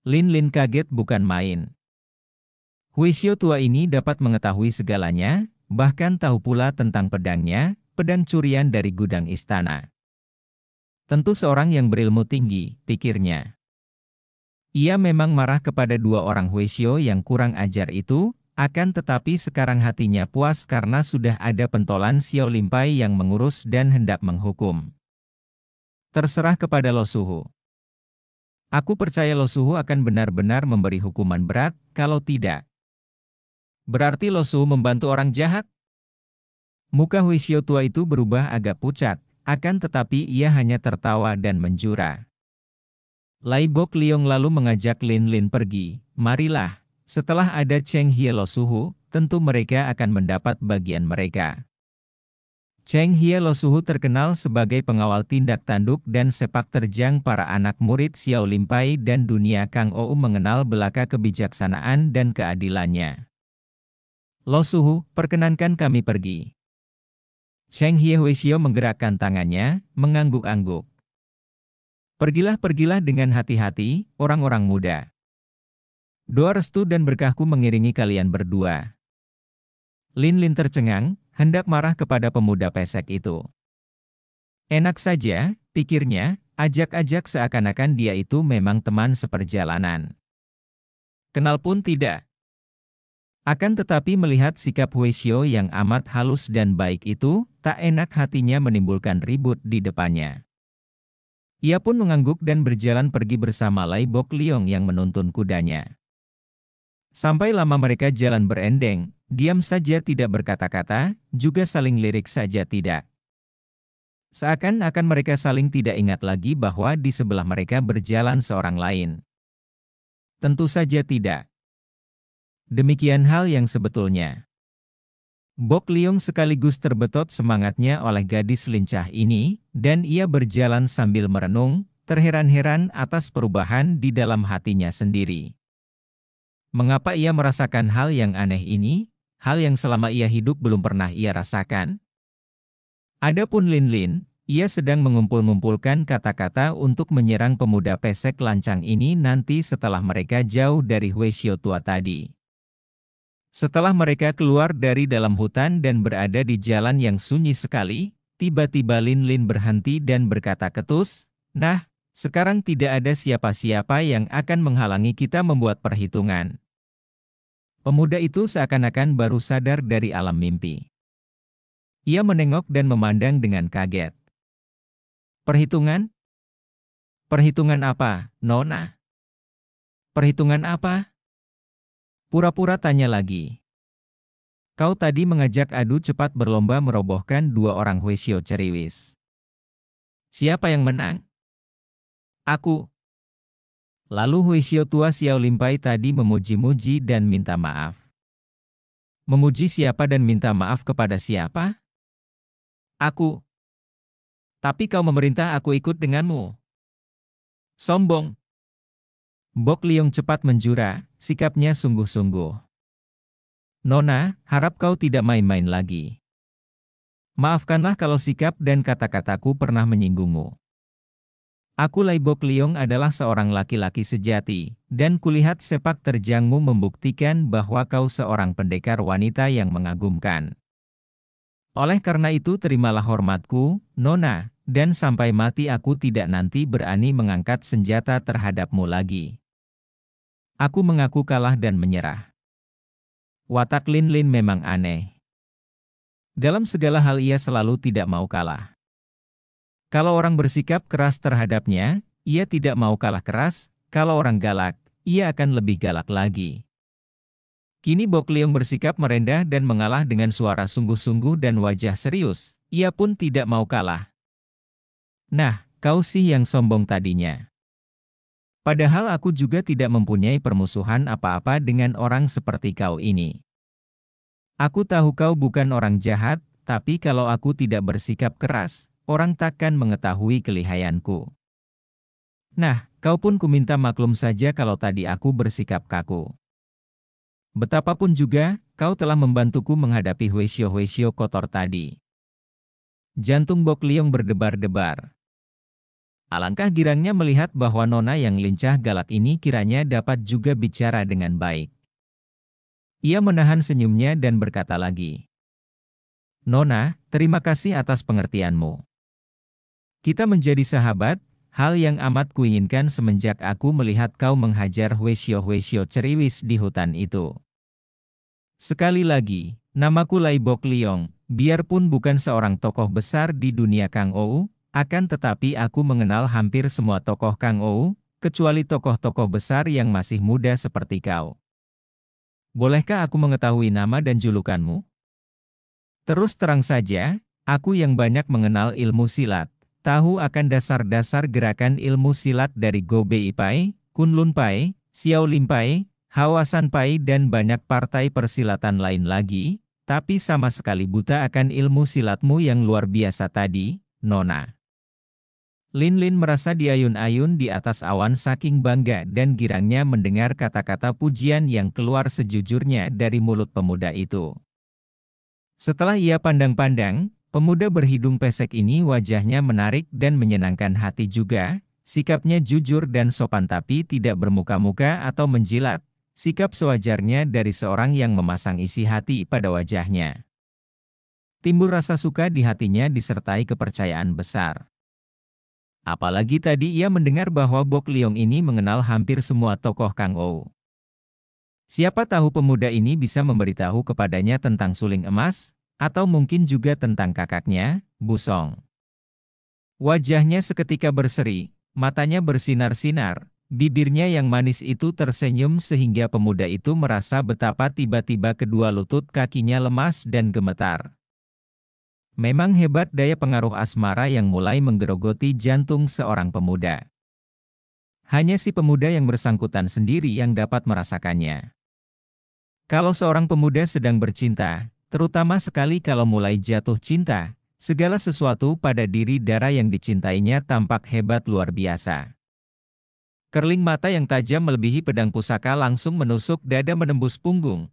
Lin Lin kaget bukan main. Huisyo tua ini dapat mengetahui segalanya, bahkan tahu pula tentang pedangnya, pedang curian dari gudang istana. Tentu seorang yang berilmu tinggi, pikirnya. Ia memang marah kepada dua orang Huisyo yang kurang ajar itu, akan tetapi sekarang hatinya puas karena sudah ada pentolan Xiaolimpai yang mengurus dan hendak menghukum. Terserah kepada Lo Suhu. Aku percaya Lo Suhu akan benar-benar memberi hukuman berat, kalau tidak. Berarti Lo Suhu membantu orang jahat? Muka Huisyo tua itu berubah agak pucat, akan tetapi ia hanya tertawa dan menjura. Lai Bok Liong lalu mengajak Lin Lin pergi, "Marilah. Setelah ada Cheng Hie Lo Suhu, tentu mereka akan mendapat bagian mereka." Cheng Hie Lo Suhu terkenal sebagai pengawal tindak tanduk dan sepak terjang para anak murid Xiaolimpai dan dunia Kang Ou mengenal belaka kebijaksanaan dan keadilannya. "Lo Suhu, perkenankan kami pergi." Cheng Hie Huisyo menggerakkan tangannya, mengangguk-angguk. Pergilah dengan hati-hati, orang-orang muda. Doa restu dan berkahku mengiringi kalian berdua." Lin Lin tercengang, hendak marah kepada pemuda pesek itu. Enak saja, pikirnya, ajak-ajak seakan-akan dia itu memang teman seperjalanan. Kenal pun tidak. Akan tetapi melihat sikap Huisyo yang amat halus dan baik itu, tak enak hatinya menimbulkan ribut di depannya. Ia pun mengangguk dan berjalan pergi bersama Lai Bok Liong yang menuntun kudanya. Sampai lama mereka jalan berendeng, diam saja tidak berkata-kata, juga saling lirik saja tidak. Seakan-akan mereka saling tidak ingat lagi bahwa di sebelah mereka berjalan seorang lain. Tentu saja tidak. Demikian hal yang sebetulnya. Bok Liong sekaligus terbetot semangatnya oleh gadis lincah ini, dan ia berjalan sambil merenung, terheran-heran atas perubahan di dalam hatinya sendiri. Mengapa ia merasakan hal yang aneh ini, hal yang selama ia hidup belum pernah ia rasakan? Adapun Lin Lin, ia sedang mengumpul-ngumpulkan kata-kata untuk menyerang pemuda pesek lancang ini nanti setelah mereka jauh dari Huisyo tua tadi. Setelah mereka keluar dari dalam hutan dan berada di jalan yang sunyi sekali, tiba-tiba Lin Lin berhenti dan berkata ketus, "Nah, sekarang tidak ada siapa-siapa yang akan menghalangi kita membuat perhitungan." Pemuda itu seakan-akan baru sadar dari alam mimpi. Ia menengok dan memandang dengan kaget. "Perhitungan? Perhitungan apa, Nona? Perhitungan apa?" Pura-pura tanya lagi. "Kau tadi mengajak adu cepat berlomba merobohkan 2 orang Huisyo ceriwis. Siapa yang menang?" "Aku." Lalu Huisyo tua Xiao Limpai tadi memuji-muji dan minta maaf. "Memuji siapa dan minta maaf kepada siapa?" "Aku." "Tapi kau memerintah aku ikut denganmu." "Sombong." Bok Liong cepat menjura, sikapnya sungguh-sungguh. "Nona, harap kau tidak main-main lagi. Maafkanlah kalau sikap dan kata-kataku pernah menyinggungmu. Aku Lai Bok Liong adalah seorang laki-laki sejati, dan kulihat sepak terjangmu membuktikan bahwa kau seorang pendekar wanita yang mengagumkan. Oleh karena itu terimalah hormatku, Nona, dan sampai mati aku tidak nanti berani mengangkat senjata terhadapmu lagi." Aku mengaku kalah dan menyerah. Watak Lin Lin memang aneh. Dalam segala hal ia selalu tidak mau kalah. Kalau orang bersikap keras terhadapnya, ia tidak mau kalah keras, kalau orang galak, ia akan lebih galak lagi. Kini Bok Liong bersikap merendah dan mengalah dengan suara sungguh-sungguh dan wajah serius, ia pun tidak mau kalah. "Nah, kau sih yang sombong tadinya. Padahal aku juga tidak mempunyai permusuhan apa-apa dengan orang seperti kau ini. Aku tahu kau bukan orang jahat, tapi kalau aku tidak bersikap keras, orang takkan mengetahui kelihayanku. Nah, kau pun kuminta maklum saja kalau tadi aku bersikap kaku. Betapapun juga, kau telah membantuku menghadapi Huisyo-Huisyo kotor tadi." Jantung Bok Liong berdebar-debar. Alangkah girangnya melihat bahwa Nona yang lincah galak ini kiranya dapat juga bicara dengan baik. Ia menahan senyumnya dan berkata lagi, "Nona, terima kasih atas pengertianmu. Kita menjadi sahabat, hal yang amat kuinginkan semenjak aku melihat kau menghajar Huisyo-Huisyo ceriwis di hutan itu. Sekali lagi, namaku Lai Bok Liong, biarpun bukan seorang tokoh besar di dunia Kang Ou, akan tetapi aku mengenal hampir semua tokoh Kang Ou, kecuali tokoh-tokoh besar yang masih muda seperti kau. Bolehkah aku mengetahui nama dan julukanmu?" "Terus terang saja, aku yang banyak mengenal ilmu silat, tahu akan dasar-dasar gerakan ilmu silat dari Go Bei Pai, Kun Lun Pai, Xiao Lim Pai, Hawasan Pai dan banyak partai persilatan lain lagi, tapi sama sekali buta akan ilmu silatmu yang luar biasa tadi, Nona." Lin Lin merasa diayun-ayun di atas awan saking bangga dan girangnya mendengar kata-kata pujian yang keluar sejujurnya dari mulut pemuda itu. Setelah ia pandang-pandang, pemuda berhidung pesek ini wajahnya menarik dan menyenangkan hati juga, sikapnya jujur dan sopan tapi tidak bermuka-muka atau menjilat, sikap sewajarnya dari seorang yang memasang isi hati pada wajahnya. Timbul rasa suka di hatinya disertai kepercayaan besar. Apalagi tadi ia mendengar bahwa Bok Liong ini mengenal hampir semua tokoh Kang Ou. Siapa tahu pemuda ini bisa memberitahu kepadanya tentang suling emas, atau mungkin juga tentang kakaknya, Bu Song. Wajahnya seketika berseri, matanya bersinar-sinar, bibirnya yang manis itu tersenyum sehingga pemuda itu merasa betapa tiba-tiba kedua lutut kakinya lemas dan gemetar. Memang hebat daya pengaruh asmara yang mulai menggerogoti jantung seorang pemuda. Hanya si pemuda yang bersangkutan sendiri yang dapat merasakannya. Kalau seorang pemuda sedang bercinta, terutama sekali kalau mulai jatuh cinta, segala sesuatu pada diri dara yang dicintainya tampak hebat luar biasa. Kerling mata yang tajam melebihi pedang pusaka langsung menusuk dada menembus punggung.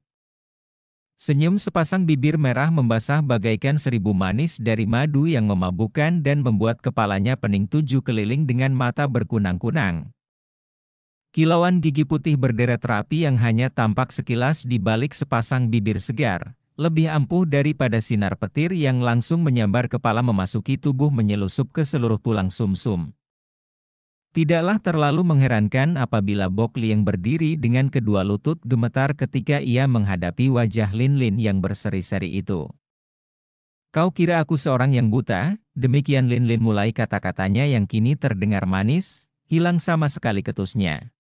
Senyum sepasang bibir merah membasah bagaikan 1000 manis dari madu yang memabukkan dan membuat kepalanya pening 7 keliling dengan mata berkunang-kunang. Kilauan gigi putih berderet rapi yang hanya tampak sekilas di balik sepasang bibir segar, lebih ampuh daripada sinar petir yang langsung menyambar kepala memasuki tubuh menyelusup ke seluruh tulang sumsum. Tidaklah terlalu mengherankan apabila Bok Liong berdiri dengan kedua lutut gemetar ketika ia menghadapi wajah Lin Lin yang berseri-seri itu. "Kau kira aku seorang yang buta?" Demikian Lin Lin mulai kata-katanya yang kini terdengar manis, hilang sama sekali ketusnya.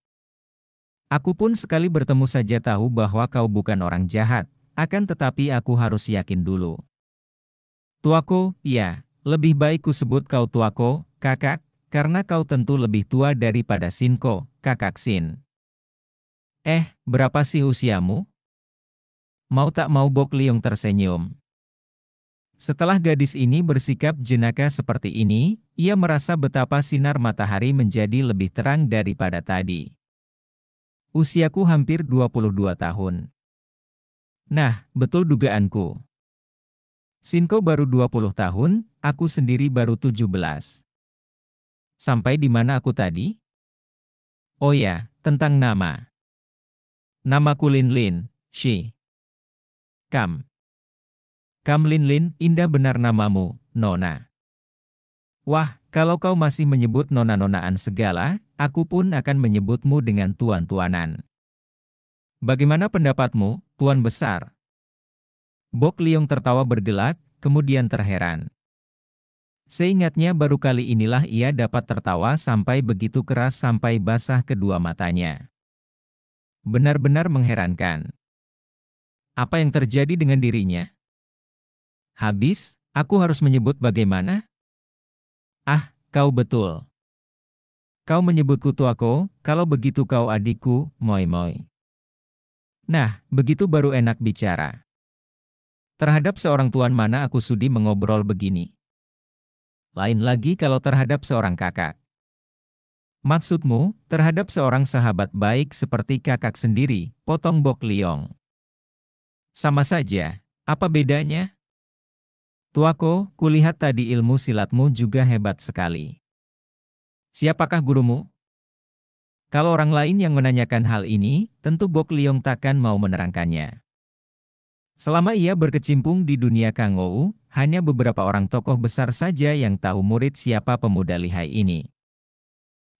"Aku pun sekali bertemu saja tahu bahwa kau bukan orang jahat, akan tetapi aku harus yakin dulu." "Tuako, ya, lebih baik ku sebut kau Tuako, kakak, karena kau tentu lebih tua daripada Sinko, kakak Sin." Berapa sih usiamu?" Mau tak mau Bok Liong tersenyum. Setelah gadis ini bersikap jenaka seperti ini, ia merasa betapa sinar matahari menjadi lebih terang daripada tadi. "Usiaku hampir 22 tahun. Nah, betul dugaanku. Sinko baru 20 tahun, aku sendiri baru 17. Sampai di mana aku tadi? Oh ya, tentang nama. Namaku Lin Lin, Shi. Kam. Kam Lin Lin, indah benar namamu, Nona." "Wah, kalau kau masih menyebut nona-nonaan segala, aku pun akan menyebutmu dengan tuan-tuanan. Bagaimana pendapatmu, Tuan Besar?" Bok Liong tertawa bergelak, kemudian terheran. Seingatnya baru kali inilah ia dapat tertawa sampai begitu keras sampai basah kedua matanya. Benar-benar mengherankan. Apa yang terjadi dengan dirinya? Habis, aku harus menyebut bagaimana? Kau betul. Kau menyebutku Tuako, kalau begitu kau adikku, Moi Moi. Nah, begitu baru enak bicara. Terhadap seorang tuan mana aku sudi mengobrol begini. Lain lagi kalau terhadap seorang kakak. Maksudmu, terhadap seorang sahabat baik seperti kakak sendiri, potong Bok Liong. Sama saja, apa bedanya? Tuako, kulihat tadi ilmu silatmu juga hebat sekali. Siapakah gurumu? Kalau orang lain yang menanyakan hal ini, tentu Bok Liong takkan mau menerangkannya. Selama ia berkecimpung di dunia Kang Ou, hanya beberapa orang tokoh besar saja yang tahu murid siapa pemuda lihai ini.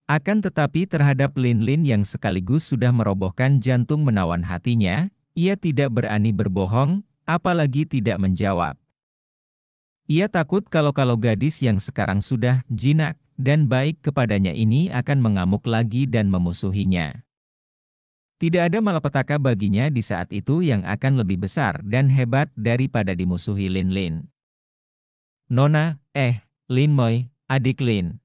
Akan tetapi terhadap Lin Lin yang sekaligus sudah merobohkan jantung menawan hatinya, ia tidak berani berbohong, apalagi tidak menjawab. Ia takut kalau gadis yang sekarang sudah jinak dan baik kepadanya ini akan mengamuk lagi dan memusuhinya. Tidak ada malapetaka baginya di saat itu yang akan lebih besar dan hebat daripada dimusuhi Lin Lin. "Nona, Lin Moi, adik Lin.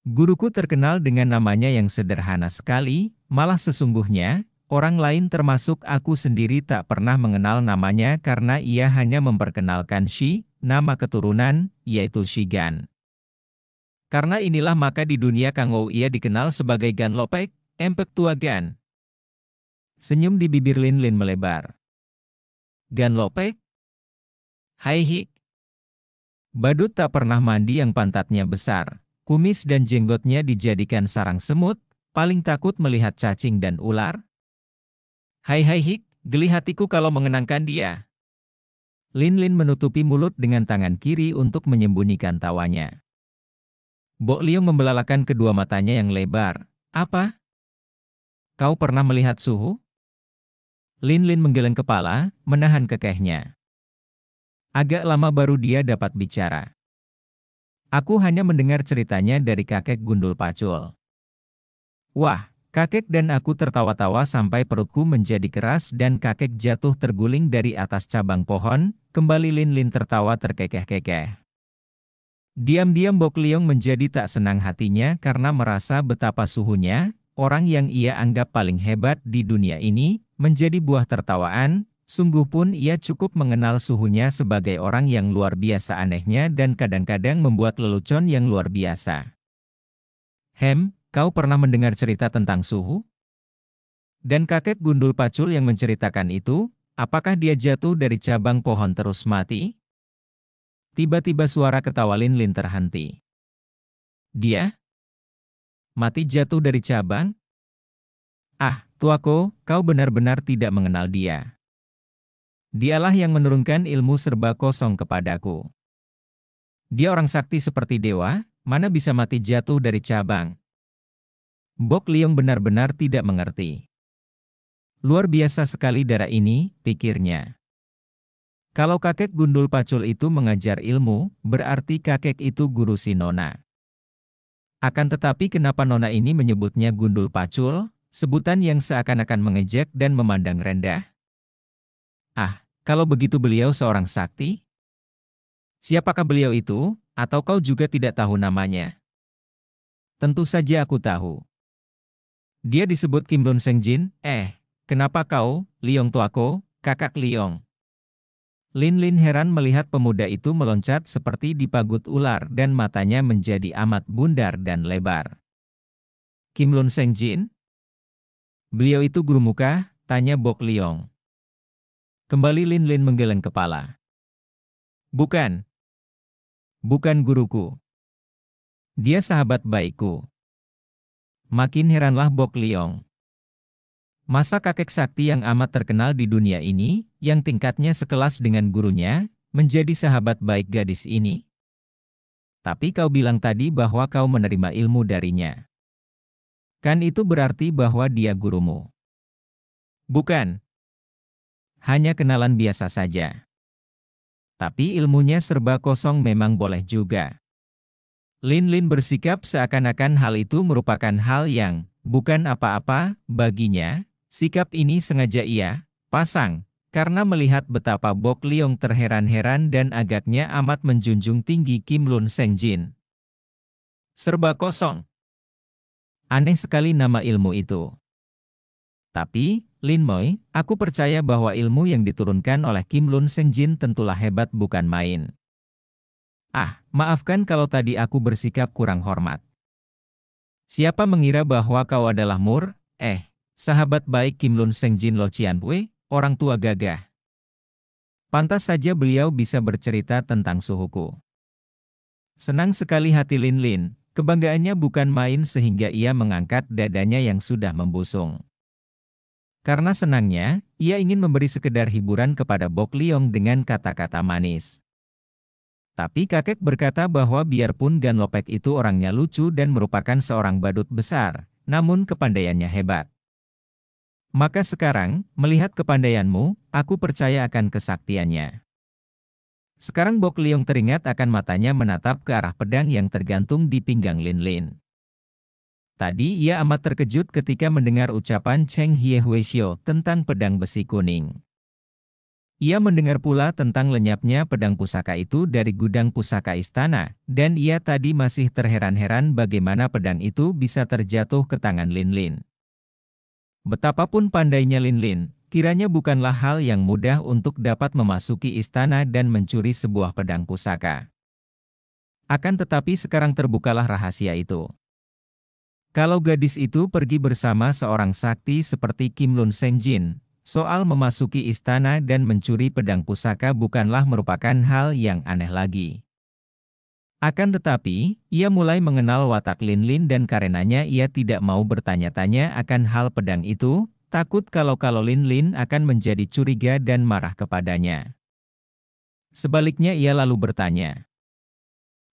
Guruku terkenal dengan namanya yang sederhana sekali, malah sesungguhnya, orang lain termasuk aku sendiri tak pernah mengenal namanya karena ia hanya memperkenalkan Shi, nama keturunan, yaitu Shigan. Karena inilah maka di dunia Kang Ou ia dikenal sebagai Gan Lopek, Empek Tua Gan." Senyum di bibir Lin Lin melebar. "Gan Lopek? Hai Hik." Badut tak pernah mandi yang pantatnya besar, kumis dan jenggotnya dijadikan sarang semut, paling takut melihat cacing dan ular. Hai hai hik, geli hatiku kalau mengenangkan dia. Lin Lin menutupi mulut dengan tangan kiri untuk menyembunyikan tawanya. Bo Liong membelalakan kedua matanya yang lebar. Apa? Kau pernah melihat suhu? Lin Lin menggeleng kepala, menahan kekehnya. Agak lama baru dia dapat bicara. Aku hanya mendengar ceritanya dari kakek gundul pacul. Wah, kakek dan aku tertawa-tawa sampai perutku menjadi keras dan kakek jatuh terguling dari atas cabang pohon, kembali Lin Lin tertawa terkekeh-kekeh. Diam-diam Bok Liong menjadi tak senang hatinya karena merasa betapa suhunya, orang yang ia anggap paling hebat di dunia ini, menjadi buah tertawaan. Sungguh pun ia cukup mengenal suhunya sebagai orang yang luar biasa anehnya dan kadang-kadang membuat lelucon yang luar biasa. Kau pernah mendengar cerita tentang suhu? Dan kakek gundul pacul yang menceritakan itu, apakah dia jatuh dari cabang pohon terus mati? Tiba-tiba suara ketawa Lin Lin terhenti. Dia? Mati jatuh dari cabang? Ah, tuaku, kau benar-benar tidak mengenal dia. Dialah yang menurunkan ilmu serba kosong kepadaku. Dia orang sakti seperti dewa, mana bisa mati jatuh dari cabang? Bok Liong benar-benar tidak mengerti. Luar biasa sekali darah ini, pikirnya. Kalau kakek gundul pacul itu mengajar ilmu, berarti kakek itu guru si Nona. Akan tetapi kenapa Nona ini menyebutnya gundul pacul, sebutan yang seakan-akan mengejek dan memandang rendah? Ah, kalau begitu beliau seorang sakti? Siapakah beliau itu, atau kau juga tidak tahu namanya? Tentu saja aku tahu. Dia disebut Kim Lun Seng Jin. Kenapa kau, Liong tuaku, kakak Liong? Lin Lin heran melihat pemuda itu meloncat seperti dipagut ular dan matanya menjadi amat bundar dan lebar. Kim Lun Seng Jin? Beliau itu guru muka, tanya Bok Liong. Kembali Lin Lin menggeleng kepala. Bukan. Bukan guruku. Dia sahabat baikku. Makin heranlah Bok Liong. Masa kakek sakti yang amat terkenal di dunia ini, yang tingkatnya sekelas dengan gurunya, menjadi sahabat baik gadis ini? Tapi kau bilang tadi bahwa kau menerima ilmu darinya. Kan itu berarti bahwa dia gurumu? Bukan. Hanya kenalan biasa saja. Tapi ilmunya serba kosong memang boleh juga. Lin Lin bersikap seakan-akan hal itu merupakan hal yang bukan apa-apa baginya. Sikap ini sengaja ia pasang karena melihat betapa Bok Liong terheran-heran dan agaknya amat menjunjung tinggi Kim Lun Seng Jin. Serba kosong. Aneh sekali nama ilmu itu. Tapi, Lin Moi, aku percaya bahwa ilmu yang diturunkan oleh Kim Lun Seng Jin tentulah hebat bukan main. Ah, maafkan kalau tadi aku bersikap kurang hormat. Siapa mengira bahwa kau adalah sahabat baik Kim Lun Seng Jin Lo Chian Wei, orang tua gagah. Pantas saja beliau bisa bercerita tentang suhuku. Senang sekali hati Lin Lin, kebanggaannya bukan main sehingga ia mengangkat dadanya yang sudah membusung. Karena senangnya, ia ingin memberi sekedar hiburan kepada Bok Liong dengan kata-kata manis. Tapi kakek berkata bahwa biarpun Gan Lopek itu orangnya lucu dan merupakan seorang badut besar, namun kepandaiannya hebat. Maka sekarang, melihat kepandaianmu, aku percaya akan kesaktiannya. Sekarang Bok Liong teringat akan matanya menatap ke arah pedang yang tergantung di pinggang Lin Lin. Tadi ia amat terkejut ketika mendengar ucapan Cheng Hie Huesio tentang pedang besi kuning. Ia mendengar pula tentang lenyapnya pedang pusaka itu dari gudang pusaka istana, dan ia tadi masih terheran-heran bagaimana pedang itu bisa terjatuh ke tangan Lin Lin. Betapapun pandainya Lin Lin, kiranya bukanlah hal yang mudah untuk dapat memasuki istana dan mencuri sebuah pedang pusaka. Akan tetapi sekarang terbukalah rahasia itu. Kalau gadis itu pergi bersama seorang sakti seperti Kim Lun Seng Jin, soal memasuki istana dan mencuri pedang pusaka bukanlah merupakan hal yang aneh lagi. Akan tetapi, ia mulai mengenal watak Lin Lin dan karenanya ia tidak mau bertanya-tanya akan hal pedang itu, takut kalau Lin Lin akan menjadi curiga dan marah kepadanya. Sebaliknya ia lalu bertanya,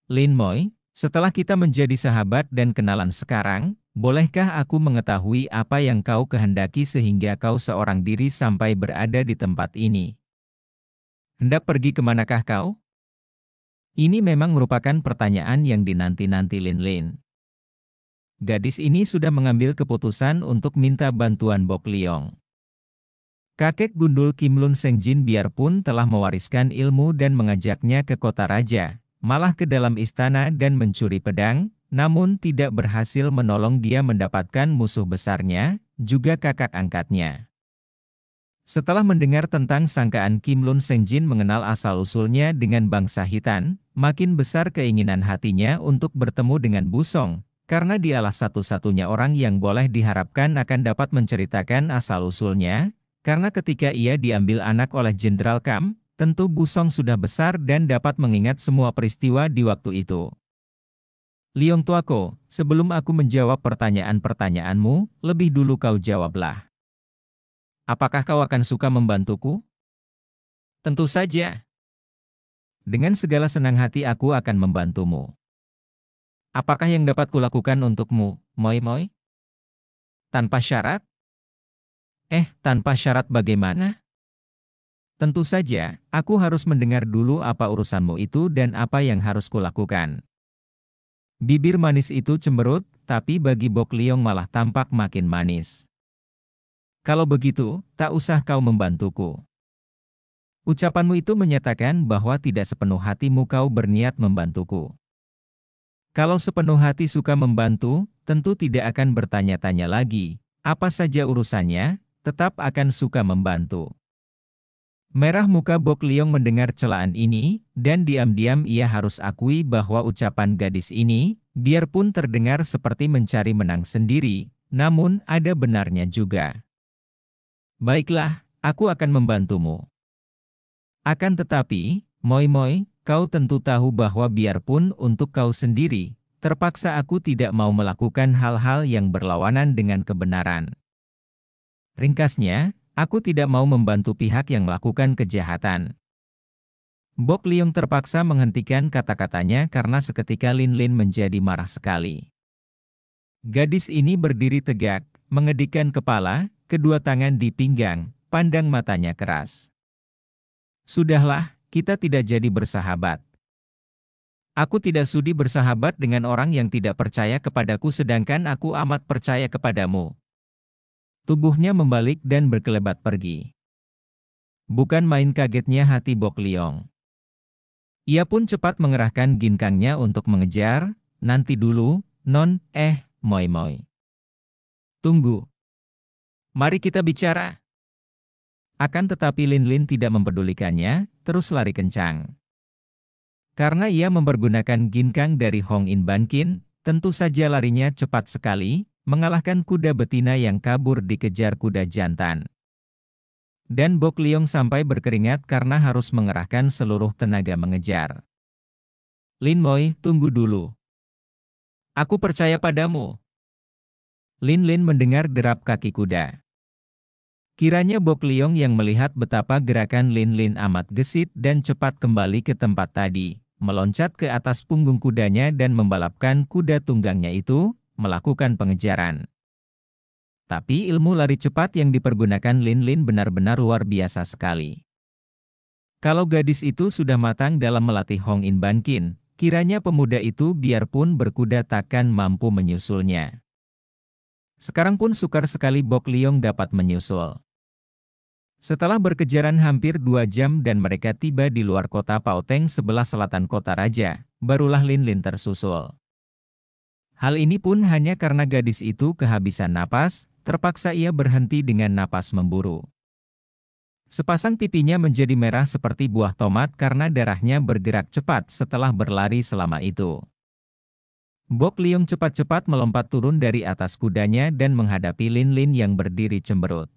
Lin Moi, setelah kita menjadi sahabat dan kenalan sekarang, bolehkah aku mengetahui apa yang kau kehendaki sehingga kau seorang diri sampai berada di tempat ini? Hendak pergi kemanakah kau? Ini memang merupakan pertanyaan yang dinanti-nanti Lin Lin. Gadis ini sudah mengambil keputusan untuk minta bantuan Bok Liong. Kakek gundul Kim Lun Sengjin biarpun telah mewariskan ilmu dan mengajaknya ke kota raja, malah ke dalam istana dan mencuri pedang, namun tidak berhasil menolong dia mendapatkan musuh besarnya, juga kakak angkatnya. Setelah mendengar tentang sangkaan Kim Lun Sengjin mengenal asal-usulnya dengan bangsa Hitan, makin besar keinginan hatinya untuk bertemu dengan Busong, karena dialah satu-satunya orang yang boleh diharapkan akan dapat menceritakan asal-usulnya, karena ketika ia diambil anak oleh Jenderal Kam, tentu Busong sudah besar dan dapat mengingat semua peristiwa di waktu itu. Liong Tuako, sebelum aku menjawab pertanyaan-pertanyaanmu, lebih dulu kau jawablah. Apakah kau akan suka membantuku? Tentu saja. Dengan segala senang hati aku akan membantumu. Apakah yang dapat kulakukan untukmu, Moi Moi? Tanpa syarat? Tanpa syarat bagaimana? Tentu saja, aku harus mendengar dulu apa urusanmu itu dan apa yang harus kulakukan. Bibir manis itu cemberut, tapi bagi Bok Liong malah tampak makin manis. Kalau begitu, tak usah kau membantuku. Ucapanmu itu menyatakan bahwa tidak sepenuh hatimu kau berniat membantuku. Kalau sepenuh hati suka membantu, tentu tidak akan bertanya-tanya lagi, apa saja urusannya, tetap akan suka membantu. Merah muka Bok Liong mendengar celaan ini, dan diam-diam ia harus akui bahwa ucapan gadis ini, biarpun terdengar seperti mencari menang sendiri, namun ada benarnya juga. Baiklah, aku akan membantumu. Akan tetapi, Moi Moi, kau tentu tahu bahwa biarpun untuk kau sendiri, terpaksa aku tidak mau melakukan hal-hal yang berlawanan dengan kebenaran. Ringkasnya, aku tidak mau membantu pihak yang melakukan kejahatan. Bok Liong terpaksa menghentikan kata-katanya karena seketika Lin Lin menjadi marah sekali. Gadis ini berdiri tegak, mengedikkan kepala, kedua tangan di pinggang, pandang matanya keras. Sudahlah, kita tidak jadi bersahabat. Aku tidak sudi bersahabat dengan orang yang tidak percaya kepadaku sedangkan aku amat percaya kepadamu. Tubuhnya membalik dan berkelebat pergi. Bukan main kagetnya hati Bok Liong. Ia pun cepat mengerahkan ginkangnya untuk mengejar, nanti dulu, Moi Moi. Tunggu. Mari kita bicara. Akan tetapi Lin Lin tidak mempedulikannya, terus lari kencang. Karena ia mempergunakan ginkang dari Hong In Ban Kin, tentu saja larinya cepat sekali, mengalahkan kuda betina yang kabur dikejar kuda jantan. Dan Bok Liong sampai berkeringat karena harus mengerahkan seluruh tenaga mengejar. Lin Moi, tunggu dulu. Aku percaya padamu. Lin Lin mendengar derap kaki kuda. Kiranya Bok Liong yang melihat betapa gerakan Lin Lin amat gesit dan cepat kembali ke tempat tadi, meloncat ke atas punggung kudanya dan membalapkan kuda tunggangnya itu, melakukan pengejaran. Tapi ilmu lari cepat yang dipergunakan Lin Lin benar-benar luar biasa sekali. Kalau gadis itu sudah matang dalam melatih Hong In Ban Kin, kiranya pemuda itu biarpun berkuda takkan mampu menyusulnya. Sekarang pun sukar sekali Bok Liong dapat menyusul. Setelah berkejaran hampir 2 jam dan mereka tiba di luar kota Paoteng sebelah selatan kota raja, barulah Lin Lin tersusul. Hal ini pun hanya karena gadis itu kehabisan napas, terpaksa ia berhenti dengan napas memburu. Sepasang pipinya menjadi merah seperti buah tomat karena darahnya bergerak cepat setelah berlari selama itu. Bok Liong cepat-cepat melompat turun dari atas kudanya dan menghadapi Lin Lin yang berdiri cemberut.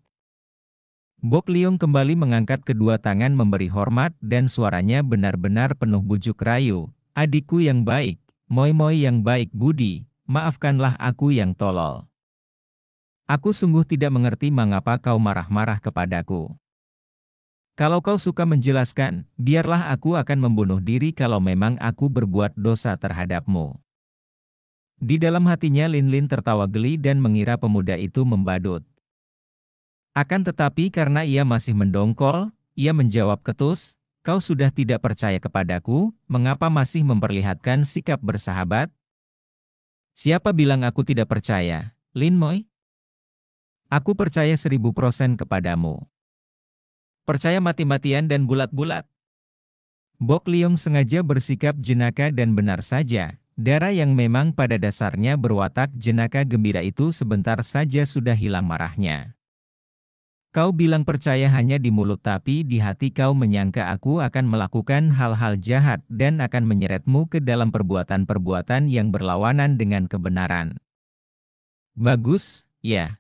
Bok Liong kembali mengangkat kedua tangan memberi hormat dan suaranya benar-benar penuh bujuk rayu. Adikku yang baik, Moi Moi yang baik budi, maafkanlah aku yang tolol. Aku sungguh tidak mengerti mengapa kau marah-marah kepadaku. Kalau kau suka menjelaskan, biarlah aku akan membunuh diri kalau memang aku berbuat dosa terhadapmu. Di dalam hatinya Lin Lin tertawa geli dan mengira pemuda itu membadut. Akan tetapi karena ia masih mendongkol, ia menjawab ketus, kau sudah tidak percaya kepadaku, mengapa masih memperlihatkan sikap bersahabat? Siapa bilang aku tidak percaya, Lin Moy? Aku percaya 1000% kepadamu. Percaya mati-matian dan bulat-bulat. Bok Liong sengaja bersikap jenaka dan benar saja. Dara yang memang pada dasarnya berwatak jenaka gembira itu sebentar saja sudah hilang marahnya. Kau bilang percaya hanya di mulut tapi di hati kau menyangka aku akan melakukan hal-hal jahat dan akan menyeretmu ke dalam perbuatan-perbuatan yang berlawanan dengan kebenaran. Bagus, ya.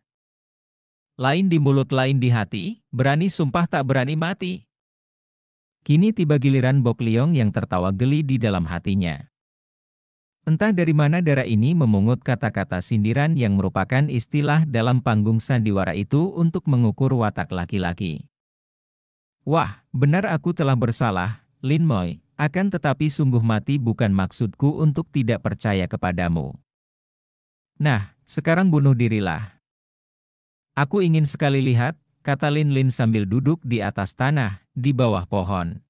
Lain di mulut lain di hati, berani sumpah tak berani mati. Kini tiba giliran Bok Liong yang tertawa geli di dalam hatinya. Entah dari mana Dara ini memungut kata-kata sindiran yang merupakan istilah dalam panggung sandiwara itu untuk mengukur watak laki-laki. Wah, benar aku telah bersalah, Lin Moy, akan tetapi sungguh mati bukan maksudku untuk tidak percaya kepadamu. Nah, sekarang bunuh dirilah. Aku ingin sekali lihat, kata Lin Lin sambil duduk di atas tanah, di bawah pohon.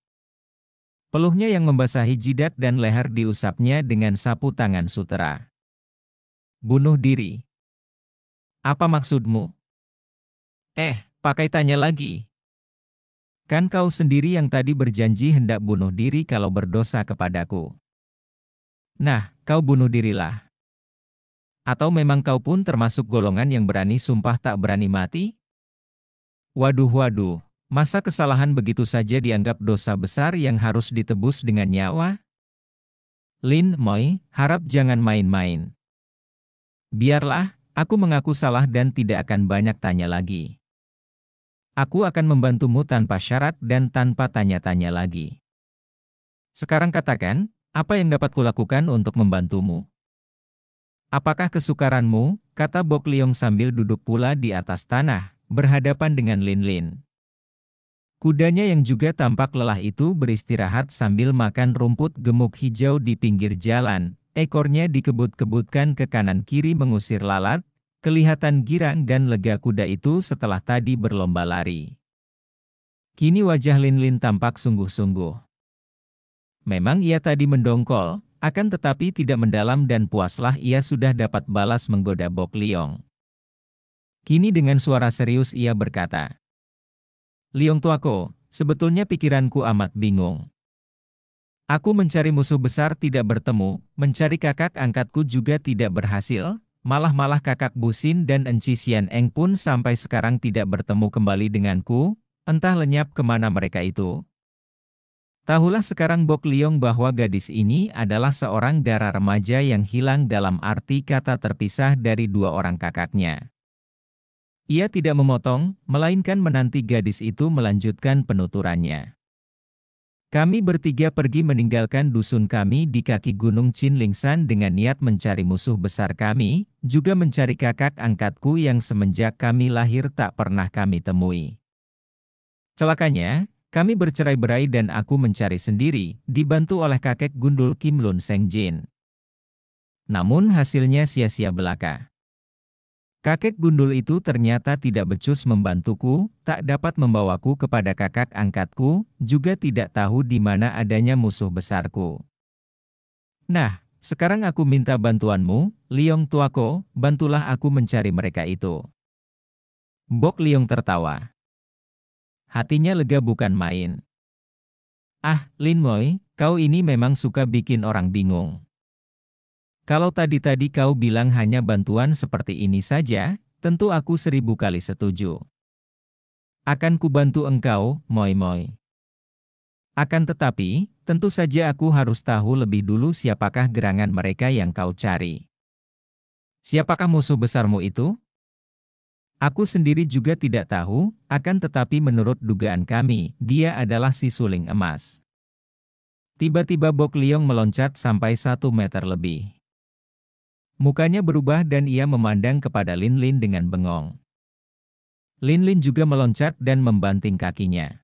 Peluhnya yang membasahi jidat dan leher diusapnya dengan sapu tangan sutera. Bunuh diri. Apa maksudmu? Pakai tanya lagi. Kan kau sendiri yang tadi berjanji hendak bunuh diri kalau berdosa kepadaku. Nah, kau bunuh dirilah. Atau memang kau pun termasuk golongan yang berani sumpah tak berani mati? Waduh, masa kesalahan begitu saja dianggap dosa besar yang harus ditebus dengan nyawa? Lin Moy, harap jangan main-main. Biarlah, aku mengaku salah dan tidak akan banyak tanya lagi. Aku akan membantumu tanpa syarat dan tanpa tanya-tanya lagi. Sekarang katakan, apa yang dapat kulakukan untuk membantumu? Apakah kesukaranmu, kata Bok Liong sambil duduk pula di atas tanah, berhadapan dengan Lin Lin. Kudanya yang juga tampak lelah itu beristirahat sambil makan rumput gemuk hijau di pinggir jalan, ekornya dikebut-kebutkan ke kanan kiri mengusir lalat, kelihatan girang dan lega kuda itu setelah tadi berlomba lari. Kini wajah Lin Lin tampak sungguh-sungguh. Memang ia tadi mendongkol, akan tetapi tidak mendalam dan puaslah ia sudah dapat balas menggoda Bok Liong. Kini dengan suara serius ia berkata, Liong tuaku, sebetulnya pikiranku amat bingung. Aku mencari musuh besar tidak bertemu, mencari kakak angkatku juga tidak berhasil, malah kakak Busin dan Enci Sian Eng pun sampai sekarang tidak bertemu kembali denganku, entah lenyap kemana mereka itu. Tahulah sekarang Bok Liong bahwa gadis ini adalah seorang dara remaja yang hilang dalam arti kata terpisah dari dua orang kakaknya. Ia tidak memotong, melainkan menanti gadis itu melanjutkan penuturannya. Kami bertiga pergi meninggalkan dusun kami di kaki Gunung Chinlingsan dengan niat mencari musuh besar kami, juga mencari kakak angkatku yang semenjak kami lahir tak pernah kami temui. Celakanya, kami bercerai-berai dan aku mencari sendiri, dibantu oleh kakek gundul Kim Lun Seng Jin. Namun hasilnya sia-sia belaka. Kakek gundul itu ternyata tidak becus membantuku, tak dapat membawaku kepada kakak angkatku, juga tidak tahu di mana adanya musuh besarku. Nah, sekarang aku minta bantuanmu, Liong tuaku, bantulah aku mencari mereka itu. Bok Liong tertawa. Hatinya lega bukan main. Ah, Lin Moy, kau ini memang suka bikin orang bingung. Kalau tadi kau bilang hanya bantuan seperti ini saja, tentu aku 1000 kali setuju. Akan kubantu engkau, Moy Moy. Akan tetapi, tentu saja aku harus tahu lebih dulu siapakah gerangan mereka yang kau cari. Siapakah musuh besarmu itu? Aku sendiri juga tidak tahu, akan tetapi menurut dugaan kami, dia adalah si suling emas. Tiba-tiba Bok Liong meloncat sampai 1 meter lebih. Mukanya berubah dan ia memandang kepada Lin Lin dengan bengong. Lin Lin juga meloncat dan membanting kakinya.